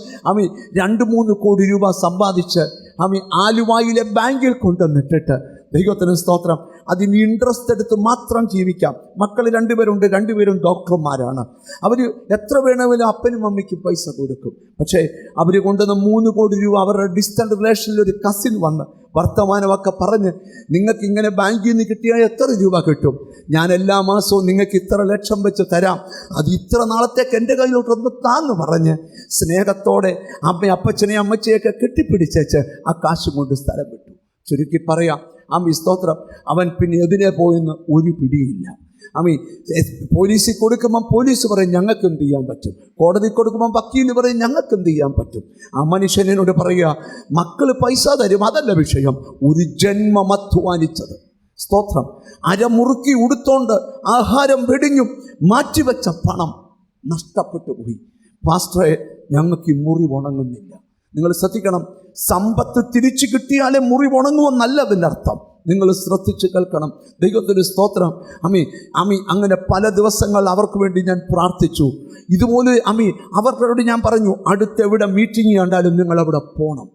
2-3 കോടി രൂപ സമ്പാദിച്ച് ആലുവായിലെ ബാങ്കിൽ കൊണ്ടുവന്നിട്ടിട്ട് ദൈവത്തിന് സ്തോത്രം അതിന് ഇൻട്രസ്റ്റ് എടുത്ത് മാത്രം ജീവിക്കാം. മക്കൾ 2 പേരുണ്ട്, 2 പേരും ഡോക്ടർമാരാണ്. അവർ എത്ര വേണമെങ്കിലും അപ്പനും അമ്മയ്ക്കും പൈസ കൊടുക്കും. പക്ഷേ അവർ കൊണ്ടുവന്ന 3 കോടി രൂപ അവരുടെ ഡിസ്റ്റൻറ്റ് റിലേഷനിൽ ഒരു കസിൻ വന്ന് വർത്തമാനമൊക്കെ പറഞ്ഞ്, നിങ്ങൾക്ക് ഇങ്ങനെ ബാങ്കിൽ നിന്ന് കിട്ടിയാൽ എത്ര രൂപ കിട്ടും? ഞാൻ എല്ലാ മാസവും നിങ്ങൾക്ക് ഇത്ര ലക്ഷം വെച്ച് തരാം, അത് ഇത്ര നാളത്തേക്ക് എൻ്റെ കയ്യിലോട്ടൊന്ന് താന്ന് പറഞ്ഞ് സ്നേഹത്തോടെ അപ്പച്ചനെയും അമ്മച്ചയൊക്കെ കെട്ടിപ്പിടിച്ചേച്ച് ആ കാശും കൊണ്ട് സ്ഥലം വിട്ടു. ചുരുക്കി പറയാം, സ്തോത്രം, അവൻ പിന്നെ എതിരെ പോയെന്ന് ഒരു പിടിയില്ല. പോലീസിൽ കൊടുക്കുമ്പം പോലീസ് പറയും ഞങ്ങൾക്ക് എന്ത് ചെയ്യാൻ പറ്റും, കോടതി കൊടുക്കുമ്പം വക്കീൽ പറയും ഞങ്ങൾക്ക് എന്ത് ചെയ്യാൻ പറ്റും. ആ മനുഷ്യനോട് പറയുക, മക്കൾ പൈസ തരും, അതല്ല വിഷയം, ഒരു ജന്മം അധ്വാനിച്ചത്. സ്തോത്രം. അരമുറുക്കി ഉടുത്തോണ്ട് ആഹാരം വെടിഞ്ഞും മാറ്റിവെച്ച പണം നഷ്ടപ്പെട്ടു പോയി. പാസ്റ്ററെ, ഞങ്ങൾക്ക് ഈ മുറിവുണങ്ങുന്നില്ല. നിങ്ങൾ ശ്രദ്ധിക്കണം, സമ്പത്ത് തിരിച്ചു കിട്ടിയാലേ മുറിവുണങ്ങുമെന്നല്ല അതിൻ്റെ അർത്ഥം. നിങ്ങൾ ശ്രദ്ധിച്ച് കേൾക്കണം. ദൈവത്തിൻ്റെ സ്തോത്രം. അങ്ങനെ പല ദിവസങ്ങൾ അവർക്ക് വേണ്ടി ഞാൻ പ്രാർത്ഥിച്ചു. ഇതുപോലെ അവരോട് ഞാൻ പറഞ്ഞു, അടുത്തെവിടെ മീറ്റിംഗ് കണ്ടാലും നിങ്ങളവിടെ പോകണം.